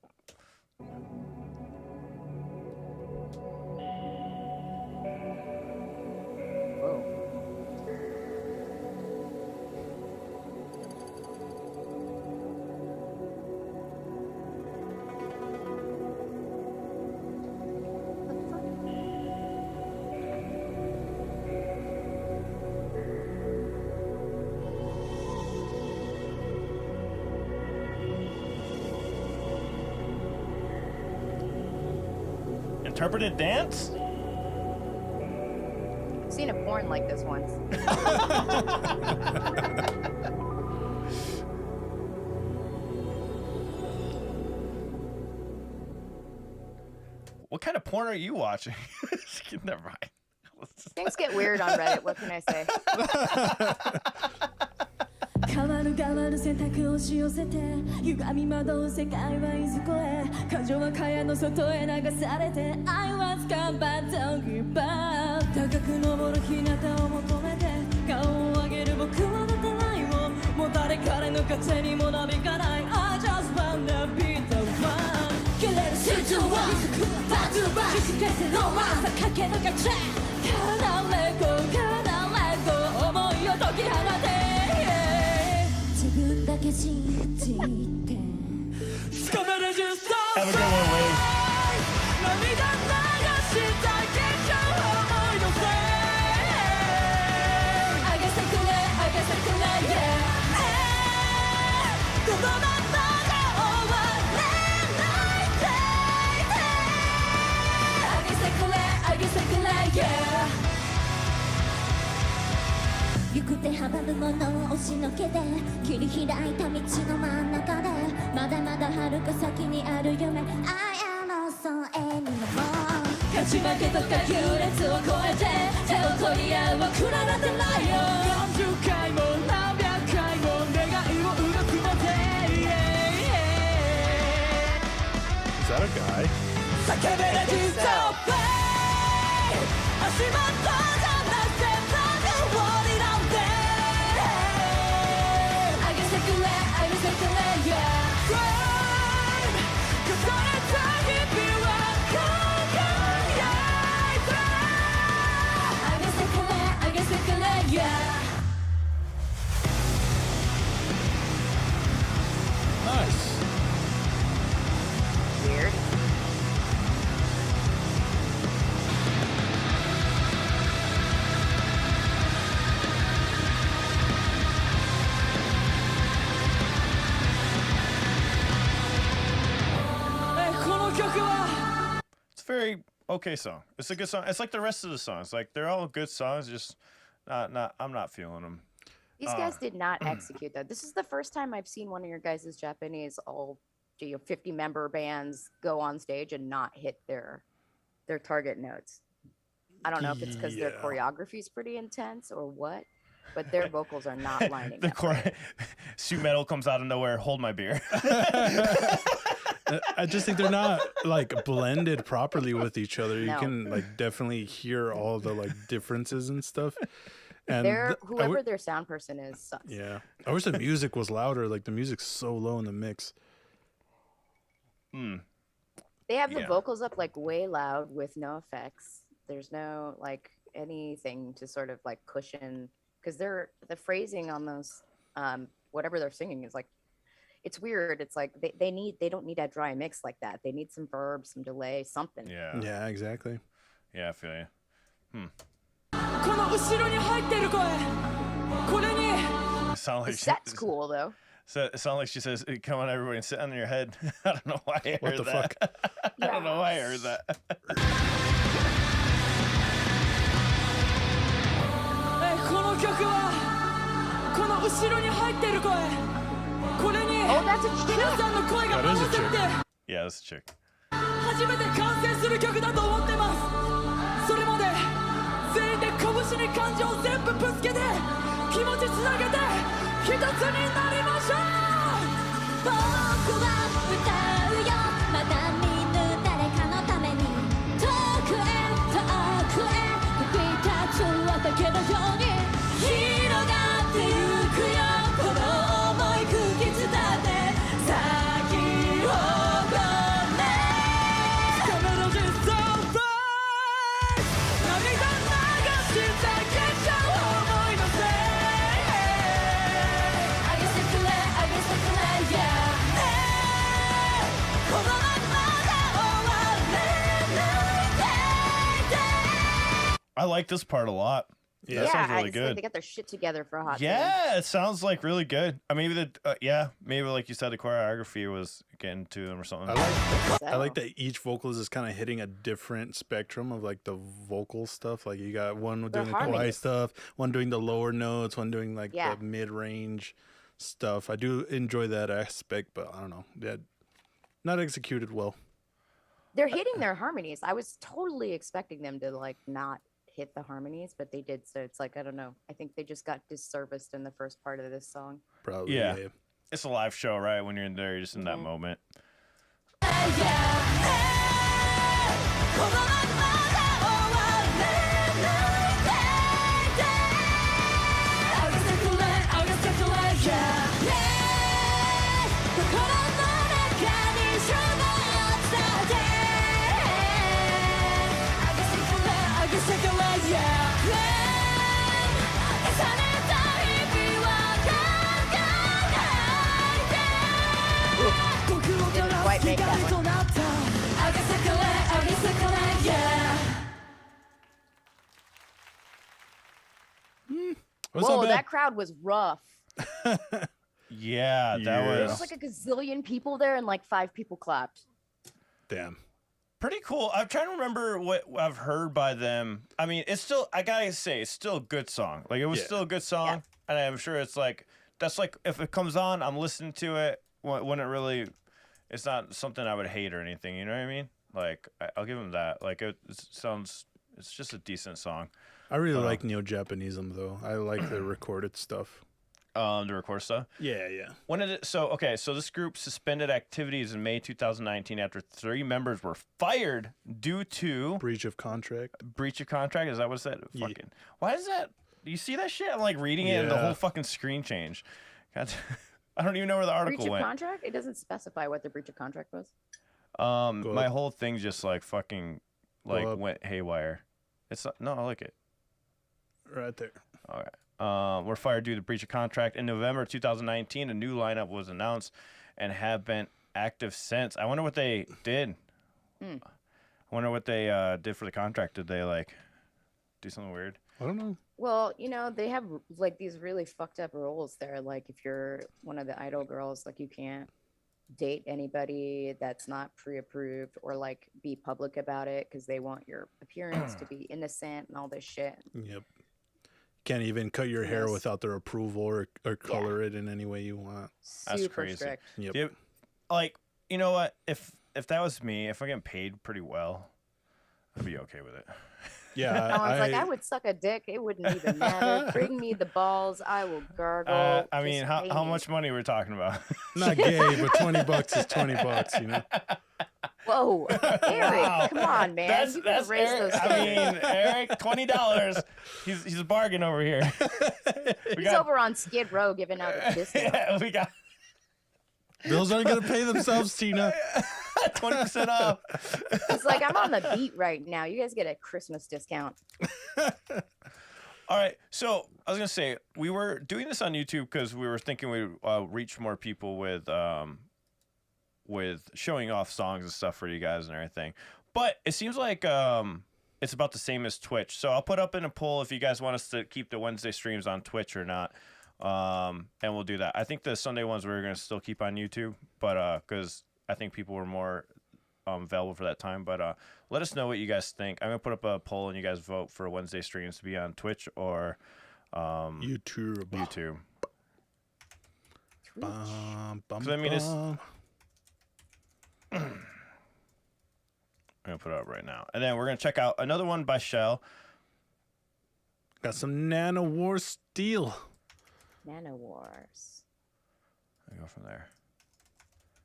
Whoa. Interpreted dance? I've seen a porn like this once. What kind of porn are you watching? Never mind. Things get weird on Reddit. What can I say? 変わる変わる選択を押し寄せて歪み惑う世界はいずこへ感情は蚊帳の外へ流されて I was gone but don't give up 高く昇る日向を求めて顔を上げる僕は立てないももう誰彼の風にもなびかない I just wanna be the one 切れる心情はバトルバック消せロマンさ駆け抜けちゃ離れgo 離れgo 思いを解き放て自分だけ信じてつかめるジュース Have a good one, Wade. 涙流した現象を思い出せ I guess I could I guess I could yeah このままじゃ終われない I guess I could I guess I could yeah 行く手阻むものを押しのけて切り開いた道の真ん中でまだまだ遥か先にある夢 I am also anyone 勝ち負けとか優劣を超えて手を取り合う僕らなんてないよ40回も何百回も願いを動くまで Is that a guy? 叫べレジスト足元じゃなくて終わりなんて I guess I could I guess I could yeah Crime 重ねた日々は輝いた I guess I could I guess I could yeah Nice. Weird. It's a very okay song. It's a good song. It's like the rest of the songs. Like they're all good songs. Just not. I'm not feeling them. These guys did not execute that. This is the first time I've seen one of your guys' Japanese 50-member bands go on stage and not hit their target notes. I don't know if it's because their Yeah. choreography is pretty intense or what, but their vocals are not lining The up. Suit Metal comes out of nowhere. Hold my beer. I just think they're not like blended properly with each other. You No. can like definitely hear all the like differences and stuff. And Whoever their sound person is sucks. yeah, I wish the music was louder. Like the music's so low in the mix. They have the Yeah. vocals up like way loud with no effects. There's no like anything to sort of like cushion because the phrasing on those whatever they're singing is like it's weird. It's like they don't need a dry mix like that. They need some verb, some delay, something. Yeah. Yeah, exactly. Yeah, I feel you. この後ろに入ってる声これに It sounds The like set's cool though. So it sounds like she says, "Come on, everybody, and sit on your head." I don't know why I heard What the that. fuck? I don't know why I heard that. この曲はこの後ろに入ってる声これに Oh, that's a chick. 皆さんの声が That 合 is わ a せて chick. Yeah, that's a chick. 初めて完成する曲だと思ってますそれまで全しに感情全部ぶつけて気持ちつなげて一つになりましょう僕は歌うよまだ見ぬ誰かのために遠くへ遠くへ飛び立つ畑のように広がってゆくよこの想い釘伝って先をごめんつかめろ実相は涙流して結果を思い乗せあげてくれあげてくれ Yeah このままで終われないで I like this part a lot. Yeah. That sounds I really just think good. they got their shit together for a hot second. Yeah, it sounds like really good. I mean, maybe maybe like you said, the choreography was getting to them or something. I like that each vocalist is kind of hitting a different spectrum of like the vocal stuff. Like you got one doing the quiet harmonies. stuff, one doing the lower notes, one doing like Yeah. the mid-range stuff. I do enjoy that aspect, but I don't know. Yeah, not executed well. They're hitting their harmonies. I was totally expecting them to like not hit the harmonies, but they did. So it's like, I don't know. I think they just got disserviced in the first part of this song. Probably. Yeah. It's a live show, right? When you're in there, you're just in that Mhm. moment. このままで終われないであげてくれあげてくれ Yeah 心の中にしまってあげてくれあげてくれ Yeah 重ねた日々は考えないで僕を Didn't quite make that one. となったあげてくれあげてくれ Yeah What's Whoa, up, that crowd was rough. Yeah, that Yeah. There was was like a gazillion people there, and like 5 people clapped. Damn. pretty cool. I'm trying to remember what I've heard by them. I mean, it's still, I gotta say, it's still a good song. Like, it was Yeah. still a good song. And I'm sure it's like, that's like, if it comes on, I'm listening to it when it really, it's not something I would hate or anything. You know what I mean? Like, I'll give them that. Like, it sounds, it's just a decent song. I really like Neo-Japonism, though. I like the recorded stuff. The record stuff. Yeah, yeah. When did it? So okay, so this group suspended activities in May 2019 after 3 members were fired due to Breach of contract. breach of contract. Is that what's that? Yeah. Fucking. Why is that? Do you see that shit? I'm like reading it, and the Yeah. whole fucking screen changed. God, I don't even know where the article Breach of went. contract? It doesn't specify what the breach of contract was. My up. whole thing just like fucking like up. went haywire. It's not, no, I like it. Right there. All right. Were fired due to breach of contract. In November 2019, a new lineup was announced and have been active since. I wonder what they did. I wonder what they did for the contract. Did they like do something weird? I don't know. Well, you know, they have like these really fucked up rules there. Like if you're one of the idol girls, like you can't date anybody that's not pre-approved or like be public about it because they want your appearance to be innocent and all this shit. Yep. Can't even cut your hair Yes. without their approval or color it in any way you want. That's Super crazy. strict. Yep. Yep. Like, you know what? If that was me, if I get paid pretty well, I'd be okay with it. Yeah. I was like, I would suck a dick. It wouldn't even matter. Bring me the balls. I will gargle. I mean, Just pay how me. much money we're talking about? Not gay, but $20 is $20, you know? Whoa, Eric, come on, man. You That's can raise Eric. those I mean, Eric, $20. He's a bargain over here. He's over on Skid Row giving out a discount. Yeah, we got Bills aren't going to pay themselves, Tina. 20% off. He's like, I'm on the beat right now. You guys get a Christmas discount. All right, so I was gonna say we were doing this on YouTube because we were thinking we'd reach more people with showing off songs and stuff for you guys and everything. But it seems like it's about the same as Twitch. So I'll put up in a poll if you guys want us to keep the Wednesday streams on Twitch or not, and we'll do that. I think the Sunday ones we're gonna still keep on YouTube, but because I think people were more available for that time. But let us know what you guys think. I'm gonna put up a poll and you guys vote for Wednesday streams to be on Twitch or YouTube. YouTube. Bum, bum, 'Cause I mean, it's- bum. I'm gonna put it up right now, and then we're gonna check out another one by Shell Got some Nanowar steel. Nanowars. I go from there.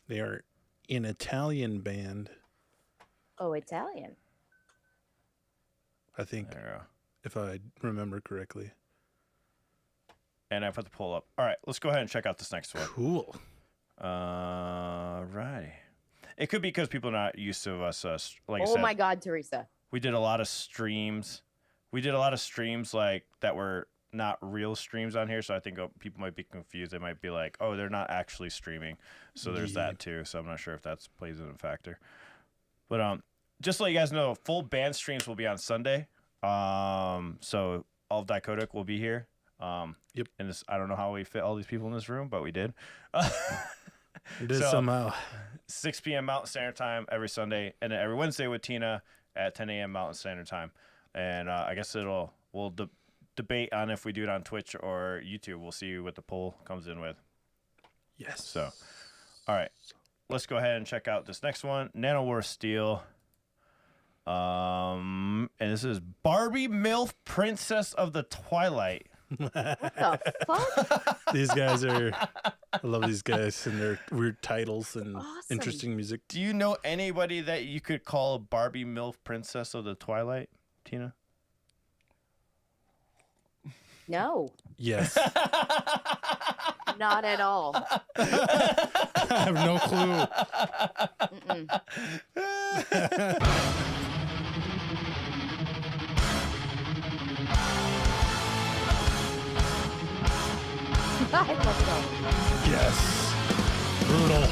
They are an Italian band, Oh, Italian. I think, There you go. if I remember correctly. And I put the poll up. All right, let's go ahead and check out this next one. Cool. Right. It could be because people are not used to us. Like I Oh said, my God, Teresa. we did a lot of streams. We did a lot of streams like that were not real streams on here, so I think people might be confused. They might be like, "Oh, they're not actually streaming." So there's that too. So I'm not sure if that plays in a factor. But just to let you guys know, full band streams will be on Sunday. So all of Dicodec will be here. Yep. And this, I don't know how we fit all these people in this room, but we did. It is So- somehow. 6 p.m. Mountain Standard Time every Sunday, and then every Wednesday with Tina at 10 a.m. Mountain Standard Time. And I guess we'll debate on if we do it on Twitch or YouTube. We'll see what the poll comes in with. Yes. So, all right, let's go ahead and check out this next one, Nanowar Steel. And this is Barbie MILF Princess of the Twilight. What the fuck? These guys are. I love these guys and their weird titles and Awesome. interesting music. Do you know anybody that you could call Barbie MILF Princess of the Twilight, Tina? No, Yes. not at all. I have no clue. I love them. Yes. Brutal.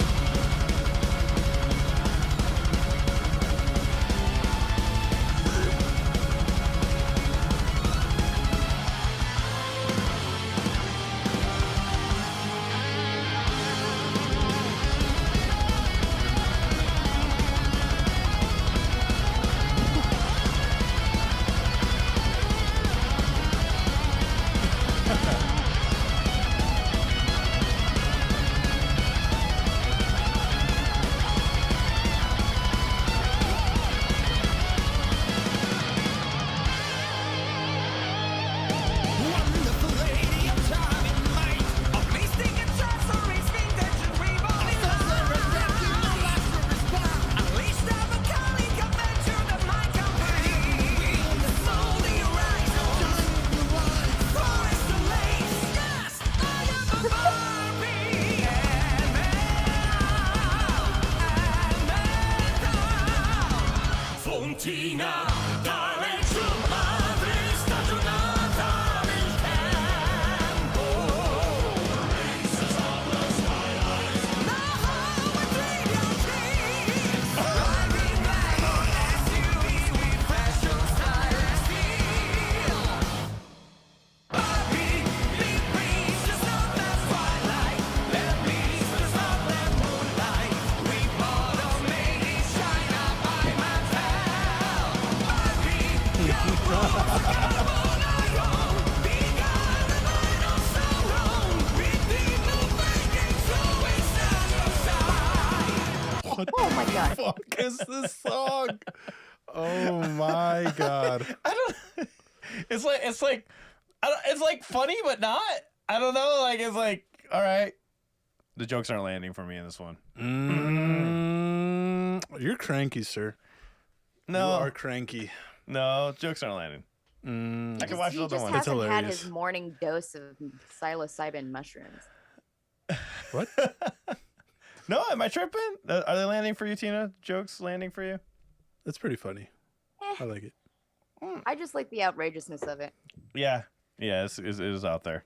What Oh my God. the fuck is this song? Oh my god. It's like it's like funny but not. I don't know. Like it's like all right. The jokes aren't landing for me in this one. You're cranky, sir. No, You are cranky. no, jokes aren't landing. I can watch He another just one. hasn't had hilarious. his morning dose of psilocybin mushrooms. What? No, am I tripping? Are they landing for you, Tina? Jokes landing for you? That's pretty funny. I like it. I just like the outrageousness of it. Yeah, yeah, it is out there.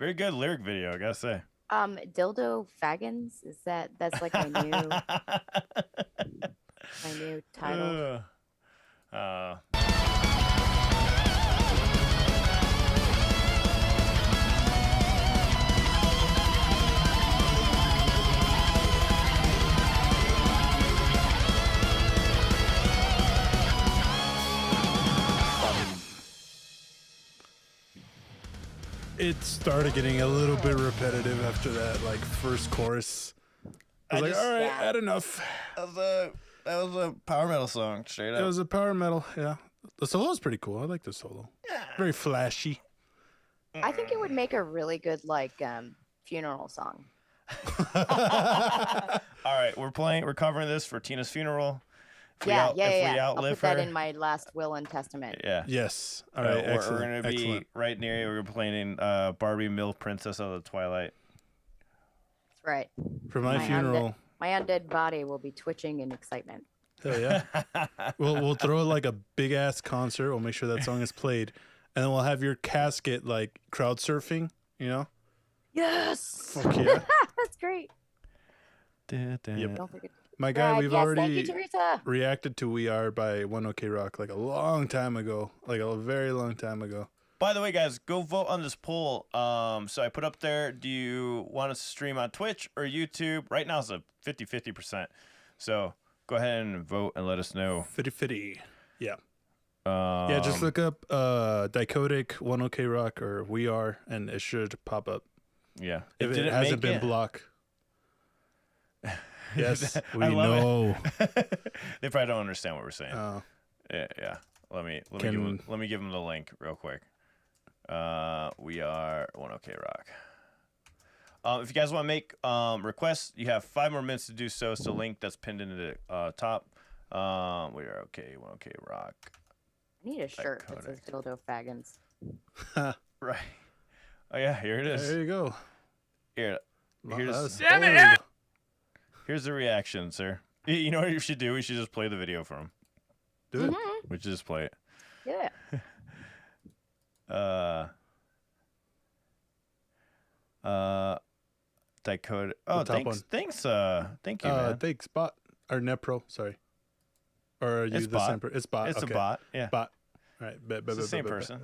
Very good lyric video, I gotta say. Dildo Faggins, that's like my new title. It started getting a little bit repetitive after that, like, first chorus. I was like, all right, had enough. That was a power metal song, straight up. It was a power metal, yeah. The solo's pretty cool. I like the solo. Yeah. Very flashy. I think it would make a really good like funeral song. All right, we're covering this for Tina's funeral. If we I'll outlive put that her, in my last will and testament. Yeah. Yes. All right. Excellent. We're gonna be right near you. We're playing Barbie, MILF, Princess of the Twilight. That's right. For my funeral. My undead body will be twitching in excitement. Hell yeah. we'll throw like a big ass concert. We'll make sure that song is played, and then we'll have your casket like crowd surfing. You know. Yes. Fuck yeah. That's great. Yep. Don't forget. My guy, we've already thank you, Teresa. reacted to We Are by One OK Rock like a long time ago. Like a very long time ago. By the way, guys, go vote on this poll. So I put up there, do you want us to stream on Twitch or YouTube? Right now it's a 50-50%. So go ahead and vote and let us know. 50-50. Yeah. Yeah, just look up Dicodec, One OK Rock, or We Are, and it should pop up. Yeah. If it hasn't been blocked. Yes, we know. They probably don't understand what we're saying. Oh. Yeah. Let me give them the link real quick. We are One OK Rock. If you guys want to make requests, you have 5 more minutes to do so. It's the link that's pinned into the top. We are okay. One OK Rock. I need a shirt that says Dildo Faggins. Right. Oh yeah, here it is. There you go. Here's damn it. Here's the reaction, sir. You know what you should do? We should just play the video for him. Do it. We should just play it. Yeah. Dicodec. Oh, thanks. Thank you, man. Thanks, bot. Or Nepro, sorry. Or are you It's the bot. same person? It's bot. It's okay. a bot. Yeah. Bot. All right. It's the same person.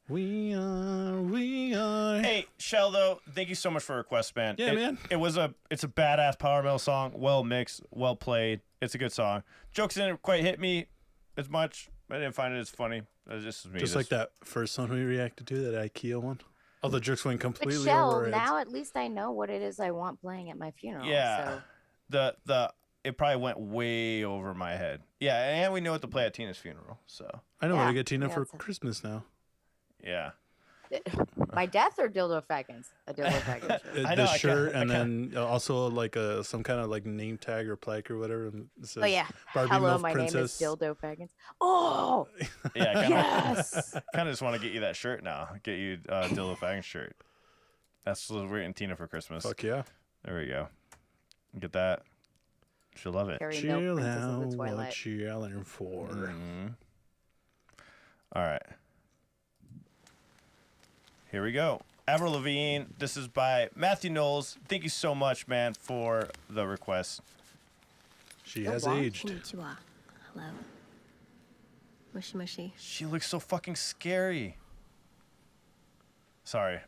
We are. Hey, Shell, though, thank you so much for request, man. Yeah, man. It's a badass power metal song. Well mixed, well played. It's a good song. Jokes didn't quite hit me as much. I didn't find it as funny. Just me. Just like that first one we reacted to, that IKEA one. All the jokes went completely But Shell, over. now at least I know what it is I want playing at my funeral. Yeah. So. It probably went way over my head. Yeah, and we know what to play at Tina's funeral. So I know what to get Tina for Christmas now. yeah. My death or Dildo Faggins? A Dildo Faggins shirt. The shirt, and then also like some kind of like name tag or plaque or whatever. And it says, Oh yeah. Barbie, Hello, MILF, my Princess. name is Dildo Faggins. Oh. Yeah. Yes. Kind of just want to get you that shirt now. Get you Dillo Fang shirt. That's what we're getting Tina for Christmas. Fuck yeah. There we go. Get that. She'll love it. Carrie Chill Milk, Princess of out. the Twilight. What you yelling for? Mm-hmm. All right. Here we go. Avril Lavigne. This is by Matthew Knowles. Thank you so much, man, for the request. She has aged. Konnichiwa. Hello. Mushi mushi. She looks so fucking scary. Sorry.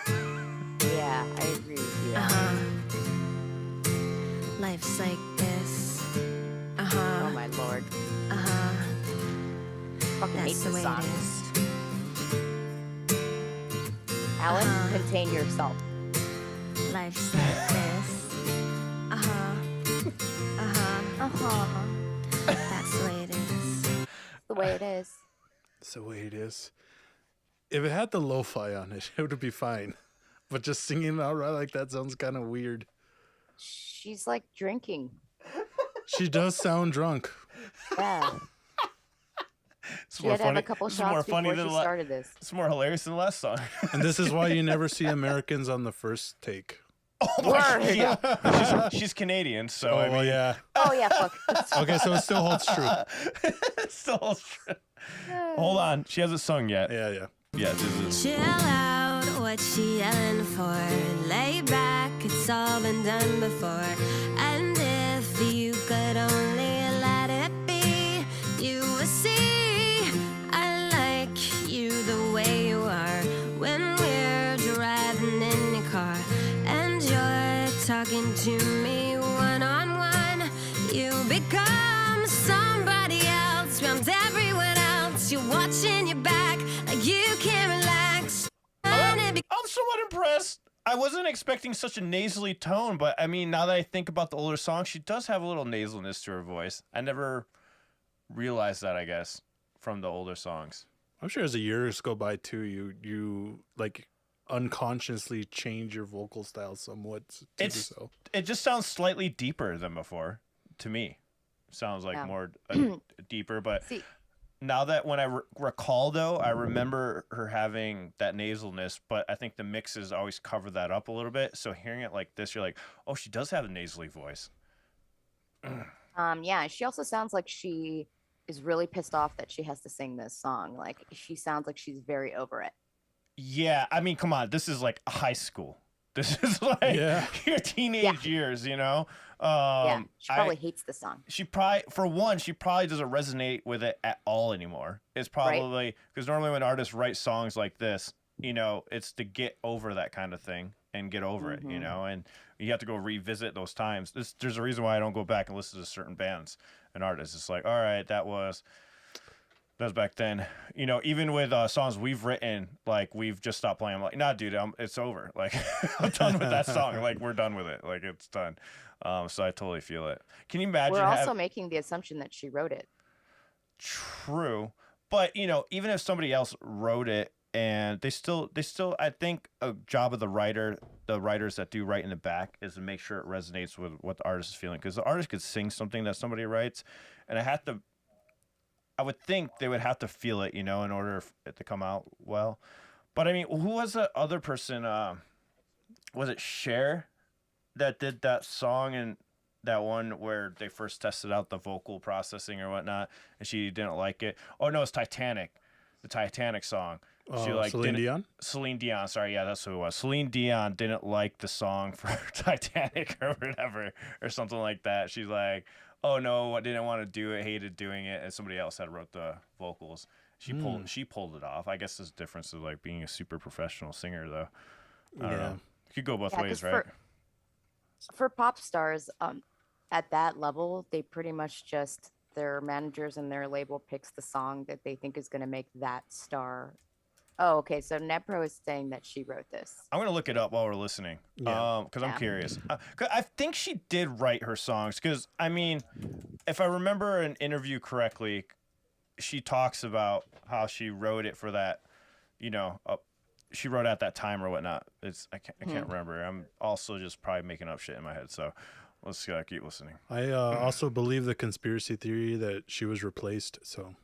Yeah, I agree with you. Life's like this. Oh my lord. Fucking hate That's the this way song. it is. Alan, contain yourself. Life's like this. That's the way it is. The way it is. That's the way it is. If it had the lo-fi on it, it would be fine. But just singing outright like that sounds kind of weird. She's like drinking. She does sound drunk. Yeah. She had to have a couple shots before she started this. It's more hilarious than the last song. And this is why you never see Americans on the first take. Word. Yeah. She's Canadian, so I mean, yeah. Oh yeah, fuck. Okay, so it still holds true. It still holds true. Hold on, she hasn't sung yet. Yeah. Yeah, this is. Chill out, what she yelling for. Lay back, it's all been done before. And if you could only let it be, you would see I like you the way you are. When we're driving in your car and you're talking to me one-on-one, you become somebody else. Round everyone else, you're watching your back like you can't relax. I'm somewhat impressed. I wasn't expecting such a nasally tone, but I mean, now that I think about the older songs, she does have a little nasalness to her voice. I never realized that, I guess, from the older songs. I'm sure as the years go by too, you like unconsciously change your vocal style somewhat to yourself. It just sounds slightly deeper than before to me. Sounds like more deeper, but See, now that when I recall, though, I remember her having that nasalness, but I think the mixes always cover that up a little bit. So hearing it like this, you're like, oh, she does have a nasally voice. yeah, she also sounds like she is really pissed off that she has to sing this song. Like, she sounds like she's very over it. Yeah, I mean, come on. This is like high school. This is like your teenage years, you know? Yeah, she probably hates the song. She probably, for one, she probably doesn't resonate with it at all anymore. It's probably, because normally when artists write songs like this, you know, it's to get over that kind of thing and get over it, you know? And you have to go revisit those times. There's a reason why I don't go back and listen to certain bands and artists. It's like, all right, that was back then, you know. Even with songs we've written, like we've just stopped playing. I'm like, nah, dude, it's over. Like, I'm done with that song. Like, we're done with it. Like, it's done. So I totally feel it. Can you imagine? We're also making the assumption that she wrote it. True, but you know, even if somebody else wrote it, and they still, I think a job of the writers that do write in the back is to make sure it resonates with what the artist is feeling. Because the artist could sing something that somebody writes, and I would think they would have to feel it, you know, in order for it to come out well. But I mean, who was the other person? Was it Cher that did that song and that one where they first tested out the vocal processing or whatnot, and she didn't like it? Oh no, it's Titanic, the Titanic song. She Celine Dion? Celine Dion, sorry, yeah, that's who it was. Celine Dion didn't like the song for Titanic or whatever, or something like that. She's like, oh no, I didn't want to do it, hated doing it, and somebody else had wrote the vocals. She pulled it off. I guess there's a difference of like being a super professional singer, though. I don't know. It could go both ways, right? For pop stars, at that level, they pretty much just, their managers and their label picks the song that they think is going to make that star. Oh, okay. So NetPro is saying that she wrote this. I'm going to look it up while we're listening, because I'm curious. 'Cause I think she did write her songs, because, I mean, if I remember an interview correctly, she talks about how she wrote it for that, you know, she wrote at that time or whatnot. I can't remember. I'm also just probably making up shit in my head, so let's keep listening. I also believe the conspiracy theory that she was replaced, so...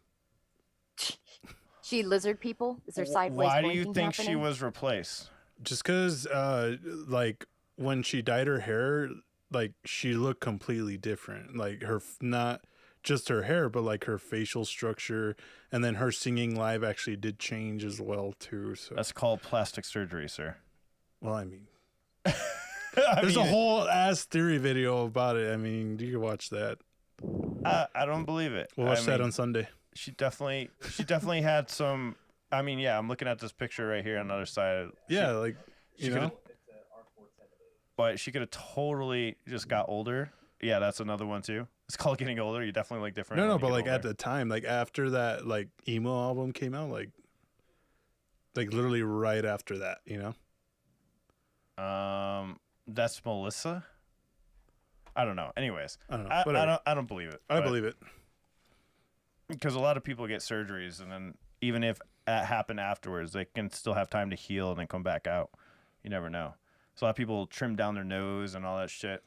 She lizard people? Is there sideways Why do blinking you think happening? she was replaced? Just because, like, when she dyed her hair, like, she looked completely different. Like, not just her hair, but, like, her facial structure. And then her singing live actually did change as well, too. So That's called plastic surgery, sir. Well, I mean... There's a whole ass theory video about it. I mean, you can watch that. I don't believe it. We'll watch that on Sunday. She definitely had some. I mean, yeah, I'm looking at this picture right here on the other side. Yeah, like, you know. But she could have totally just got older. Yeah, that's another one too. It's called getting older. You definitely look different. No, but like at the time, like after that, like emo album came out, like literally right after that, you know. That's Melissa. I don't know. Anyways, I don't know. I don't believe it. I believe it. Because a lot of people get surgeries, and then even if that happened afterwards, they can still have time to heal and then come back out. You never know. So a lot of people trim down their nose and all that shit.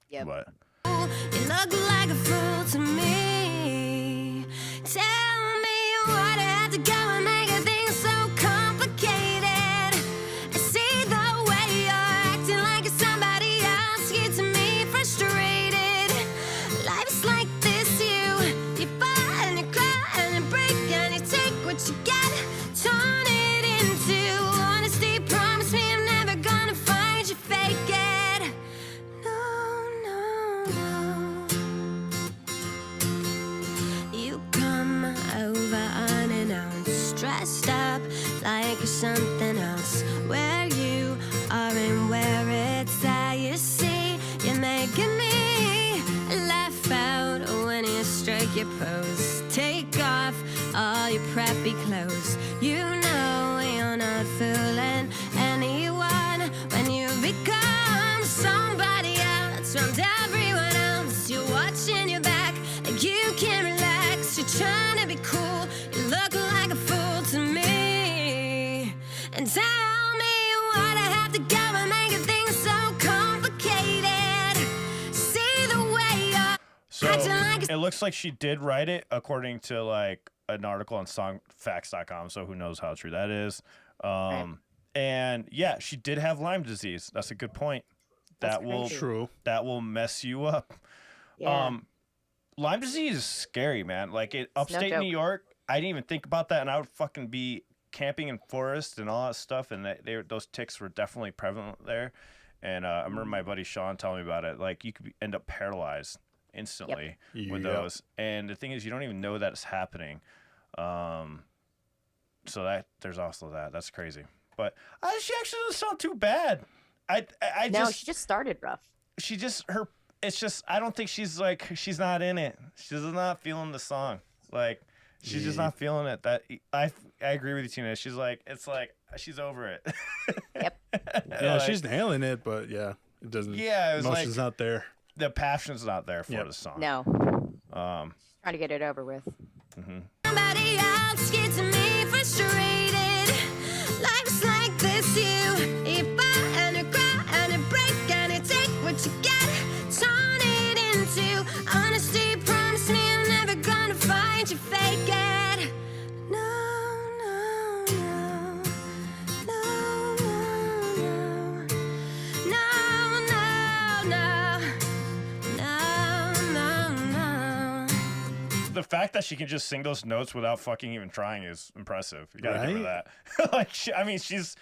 Yeah. But You look like a fool to me. Tell me what I had to go and make things so complicated. I see the way you're acting like it's somebody else. Gets me frustrated. Life's like this, you fall and you cry and you break and you take what you get, turn it into honesty. like you're something else. Where you are and where it's at, you see, you're making me laugh out when you strike your pose. Take off all your preppy clothes. You know you're not fooling anyone when you become somebody else. Around everyone else, you're watching your back and you can't relax. You're trying to be cool, you look like a fool to me. And tell me what I have to go and make things so complicated. See the way you're So acting like it looks like she did write it according to like an article on songfacts.com. So who knows how true that is. And yeah, she did have Lyme disease. That's a good point. That's That will crazy. True. that will mess you up. Yeah. Lyme disease is scary, man. Like upstate joke. New York, I didn't even think about that, and I would fucking be camping in forests and all that stuff, and those ticks were definitely prevalent there. And I remember my buddy Sean telling me about it. Like you could end up paralyzed instantly with Yep. those. And the thing is, you don't even know that it's happening. So that there's also that. That's crazy. But she actually doesn't sound too bad. I No, just she just started rough. she just her. It's just I don't think she's not in it. She's not feeling the song. Like she's just not feeling it. That I agree with you, Tina. She's like it's like she's over it. Yep. Yeah, Like, she's nailing it, but yeah, it doesn't. Yeah, it was emotion's like- not there. the passion's not there for Yep. the song. No. Um. Trying to get it over with. somebody else gets me frustrated. Life's like this, you buy and you cry and you break and you take what you get, turn it into honesty. Promise me I'm never gonna find you fake it. No, no, no, no, no, no, no, no, no, no, no. The fact that she can just sing those notes without fucking even trying is impressive. You gotta give her Right? that. Like, she's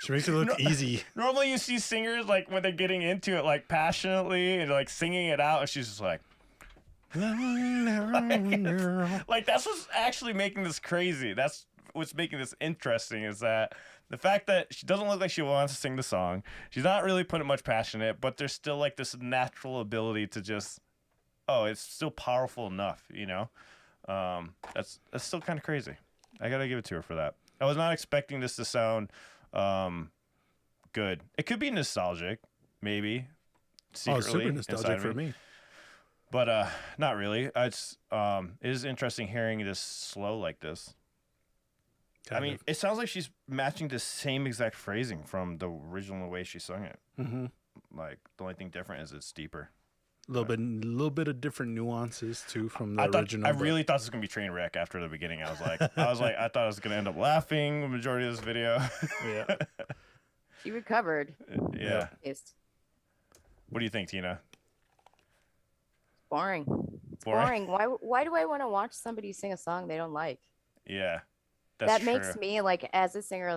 She makes it look easy. normally you see singers like when they're getting into it like passionately and like singing it out, and she's just like that's what's actually making this crazy. That's what's making this interesting is that the fact that she doesn't look like she wants to sing the song. She's not really putting much passion in it, but there's still like this natural ability to just it's still powerful enough, you know? That's still kind of crazy. I gotta give it to her for that. I was not expecting this to sound good. It could be nostalgic, maybe. Secretly, super nostalgic inside for of me. but not really. It is interesting hearing this slow like this. I Kind mean, of. it sounds like she's matching the same exact phrasing from the original way she sung it. Mm-hmm. Like the only thing different is it's deeper. A little bit of different nuances too from the I original. I but- really thought this was gonna be train wreck after the beginning. I thought I was gonna end up laughing the majority of this video. Yeah. She recovered. Yeah. It's What do you think, Tina? boring. It's boring. Why do I want to watch somebody sing a song they don't like? Yeah. That's That makes true. me like as a singer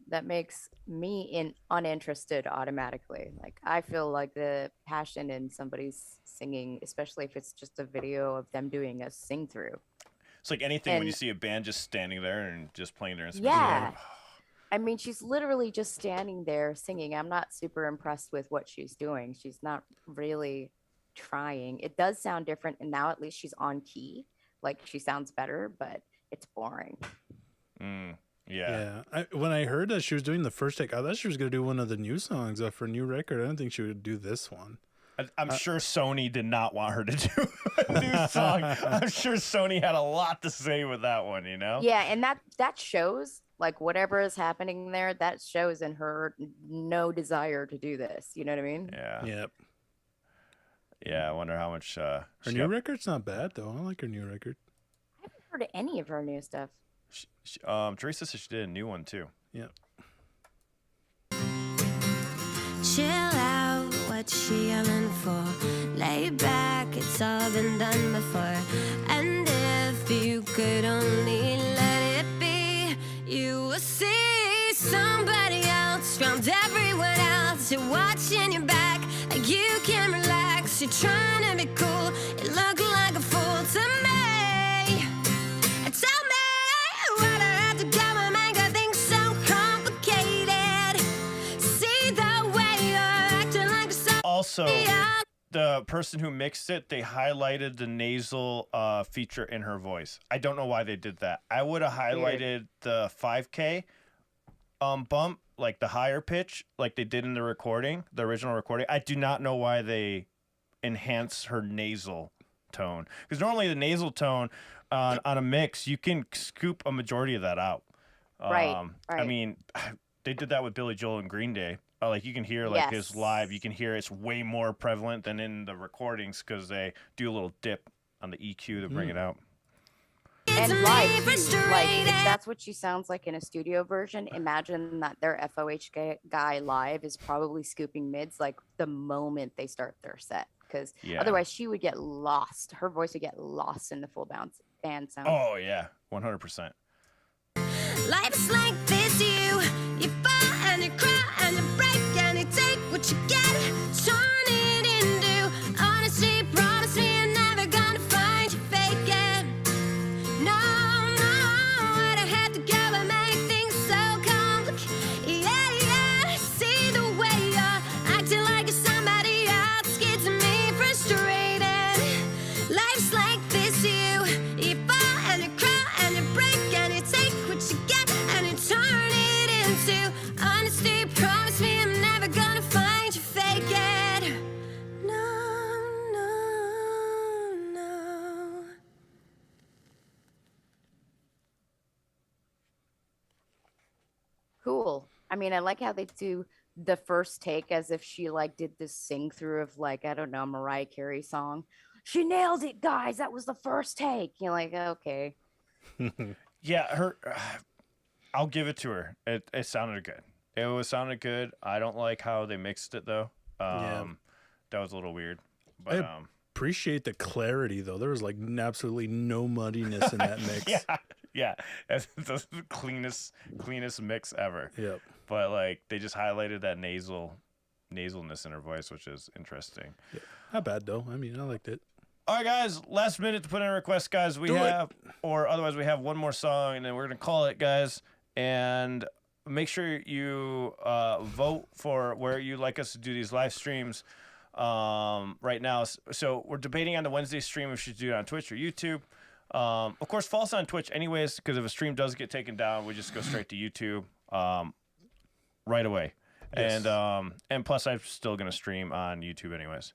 that makes me uninterested automatically. Like I feel like the passion in somebody's singing, especially if it's just a video of them doing a sing through. It's like anything when you and- see a band just standing there and just playing their instruments. Yeah. I mean, she's literally just standing there singing. I'm not super impressed with what she's doing. She's not really trying. It does sound different, and now at least she's on key. Like she sounds better, but it's boring. Yeah. Yeah. When I heard that she was doing the first take, I thought she was gonna do one of the new songs off her new record. I don't think she would do this one. I'm sure Sony did not want her to do a new song. I'm sure Sony had a lot to say with that one, you know? Yeah, and that shows like whatever is happening there. That shows in her no desire to do this. You know what I mean? Yeah. Yep. Yeah, I wonder how much Her she new got- record's not bad though. I like her new record. I haven't heard of any of her new stuff. Teresa said she did a new one too. Yep. Chill out, what you yelling for? Lay back, it's all been done before. And if you could only let it be, you will see somebody else round everyone else. You're watching your back, like you can relax. You're trying to be cool, you look like a fool to me. And tell me what I have to go and make also, the person who mixed it, they highlighted the nasal feature in her voice. I don't know why they did that. I would have highlighted the 5K bump, like the higher pitch, like they did in the recording, the original recording. I do not know why they enhance her nasal tone, because normally the nasal tone on a mix, you can scoop a majority of that out. Right. I mean, they did that with Billy Joel and Green Day. Like you can hear like his live, you can hear it's way more prevalent than in the recordings because they do a little dip on the EQ to bring it out. And live, too. Like if that's what she sounds like in a studio version, imagine that their FOH guy live is probably scooping mids like the moment they start their set, because otherwise she would get lost. Her voice would get lost in the full bounce band sound. Oh yeah, 100%. Life's like this, you fall and you cry and you break and you take what you get, turn it into honesty. Promise me you're never gonna find you fake it. No, I'd have to go and make things so complicated. Yeah, see the way you're acting like you're somebody else gets me frustrated. Life's like this, you fall and you cry and you break and you take what you get and you turn it into honesty. Promise me I'm never gonna find you fake it. No, no, no. Cool. I mean, I like how they do the first take as if she like did this sing through of like, I don't know, Mariah Carey song. She nailed it, guys. That was the first take. You're like, okay. Yeah, I'll give it to her. It sounded good. It sounded good. I don't like how they mixed it though. That was a little weird. But appreciate the clarity though. There was like absolutely no muddiness in that mix. yeah, that's the cleanest mix ever. Yep. But like they just highlighted that nasalness in her voice, which is interesting. Yeah. Not bad though. I mean, I liked it. All right, guys. Last minute to put in a request, guys. Or otherwise we have one more song, and then we're gonna call it, guys. And make sure you vote for where you'd like us to do these live streams right now. So we're debating on the Wednesday stream if we should do it on Twitch or YouTube. Of course, follow us on Twitch anyways, because if a stream does get taken down, we just go straight to YouTube right away. Yes. And plus, I'm still gonna stream on YouTube anyways.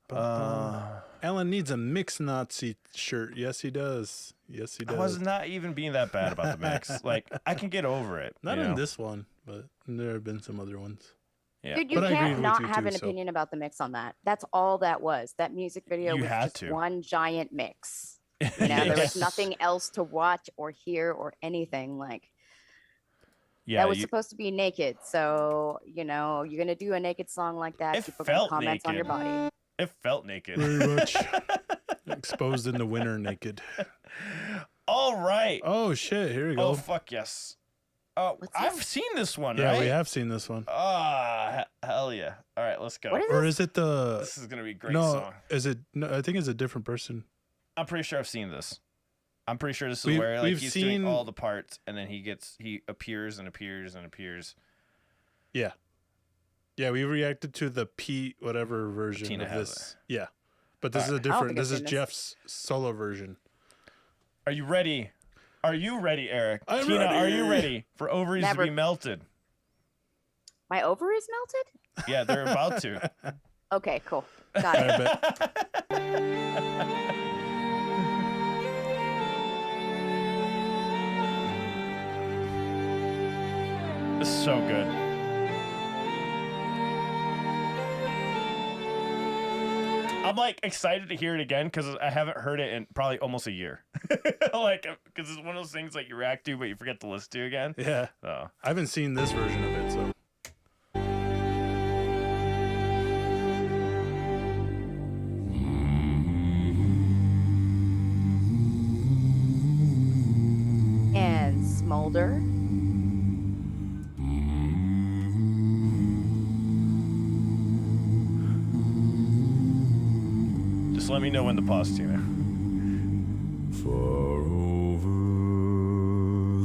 Alan needs a mix Nazi shirt. Yes, he does. Yes, he does. I was not even being that bad about the mix. Like, I can get over it. Not in this one, but there have been some other ones. Yeah. Dude, you can't not have an opinion about the mix on that. That's all that was. That music video was just one giant mix. You know, there was nothing else to watch or hear or anything. Like, that was supposed to be naked. So, you know, you're going to do a naked song like that. People can comment on your body. It felt naked. Very much. Exposed in the winter naked. All right. Oh, shit. Here we go. Oh, fuck yes. Oh, I've seen this one, right? Yeah, we have seen this one. Hell yeah. All right, let's go. Or is it the... This is going to be a great song. Is it... No, I think it's a different person. I'm pretty sure I've seen this. I'm pretty sure this is where like he's doing all the parts, and then he appears and appears and appears. Yeah. Yeah, we reacted to the Pete whatever version Tina of this. Yeah. But this is a different... This is Geoff's solo version. Are you ready? Are you ready, Eric? I'm Tina, ready. are you ready for ovaries to be melted? My ovaries melted? Yeah, they're about to. Okay, cool. Got it. This is so good. I'm like excited to hear it again because I haven't heard it in probably almost a year. Like, because it's one of those things like you react to, but you forget to listen to again. Yeah. So. I haven't seen this version of it, so. And Smolder. Just let me know when to pause, Tina. Far over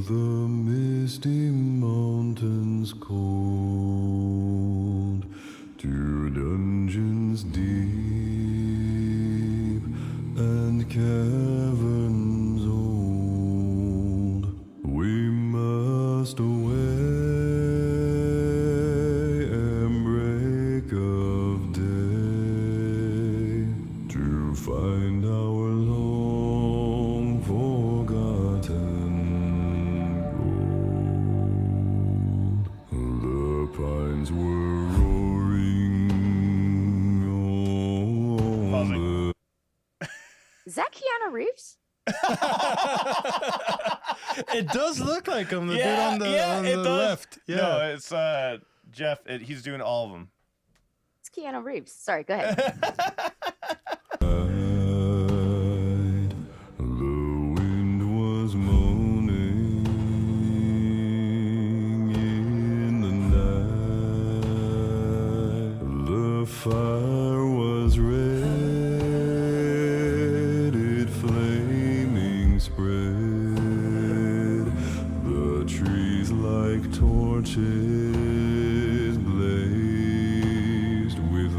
the misty mountains cold, to dungeons away and break of day to find our long forgotten gold. The pines were roaring on the Is that Keanu Reeves? It does look like him, the Yeah, dude on the, yeah, on it the does. left. Yeah. No, it's Geoff. He's doing all of them. It's Keanu Reeves. Sorry, go ahead. night. The wind was moaning in the night. The fire was red, it flaming spread. The trees like torches blazed with